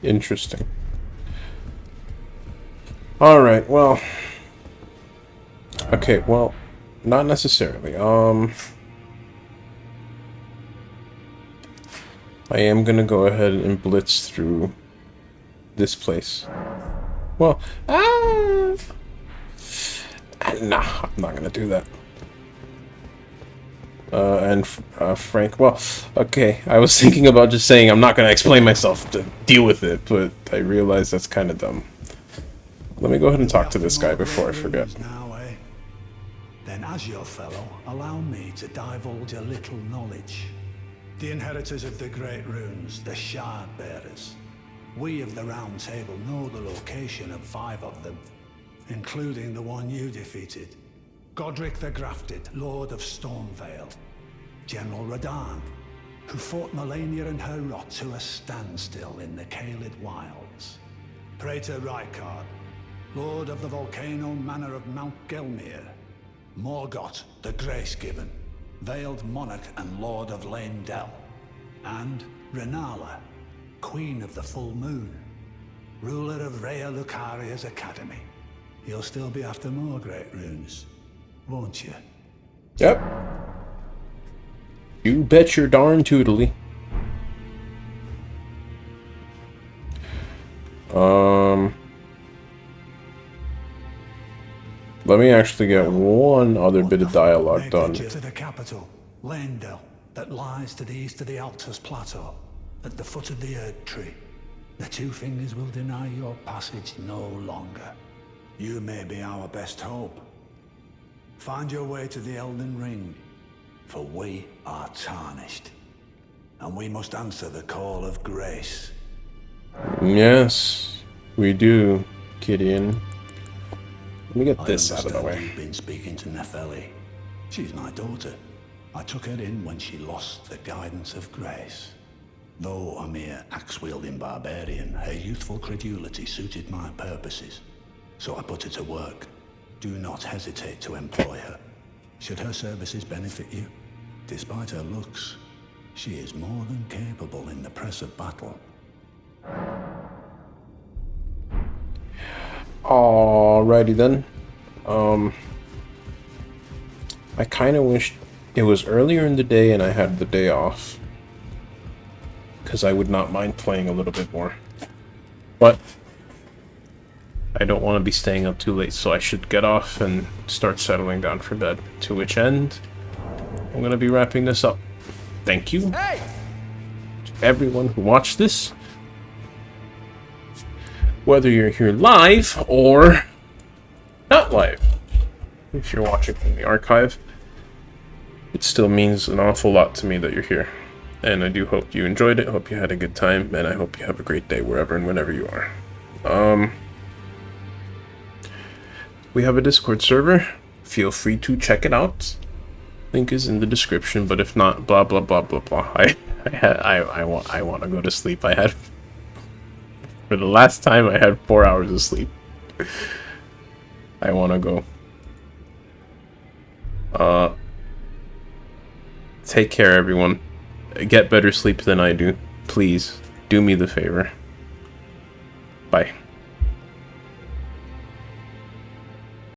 Interesting. Alright, well... Okay, well, not necessarily. I am gonna go ahead and blitz through this place. Well, nah, I'm not gonna do that. Frank, well, okay, I was thinking about just saying I'm not gonna explain myself to deal with it, but I realized that's kind of dumb. Let me go ahead and talk to this guy before I forget. Now, eh? Then, as your fellow, allow me to divulge a little knowledge. The inheritors of the Great Runes, the Shard Bearers. We of the Round Table know the location of 5 of them, including the one you defeated. Godric the Grafted, Lord of Stormvale. General Radahn, who fought Melania and her rot to a standstill in the Caelid Wilds. Praetor Rykard, Lord of the Volcano Manor of Mount Gelmir. Morgoth, the Grace-Given, Veiled Monarch and Lord of Leyndell. And Renala, Queen of the Full Moon, ruler of Rhea Lucaria's Academy. You'll still be after more Great Runes, won't you? Yep. You bet your darn tootly. Let me actually get one other bit of dialogue done. To the capital, Leyndell, that lies to the east of the Altus Plateau, at the foot of the Erd Tree. The Two Fingers will deny your passage no longer. You may be our best hope. Find your way to the Elden Ring, for we are tarnished. And we must answer the call of grace. Yes, we do, Gideon. Let me get this out of the way. You've been speaking to Nefeli. She's my daughter. I took her in when she lost the guidance of grace. Though a mere axe-wielding barbarian, her youthful credulity suited my purposes. So I put her to work. Do not hesitate to employ her. Should her services benefit you, despite her looks, she is more than capable in the press of battle. Alrighty then. I kind of wish it was earlier in the day and I had the day off, because I would not mind playing a little bit more. But I don't want to be staying up too late, so I should get off and start settling down for bed. To which end, I'm going to be wrapping this up. Thank you to everyone who watched this. Whether you're here live or not live. If you're watching from the archive, it still means an awful lot to me that you're here. And I do hope you enjoyed it, hope you had a good time, and I hope you have a great day wherever and whenever you are. We have a Discord server. Feel free to check it out. Link is in the description, but if not, blah blah blah blah blah. I want to go to sleep. For the last time I had 4 hours of sleep. I want to go. Take care, everyone. Get better sleep than I do. Please, do me the favor. Bye.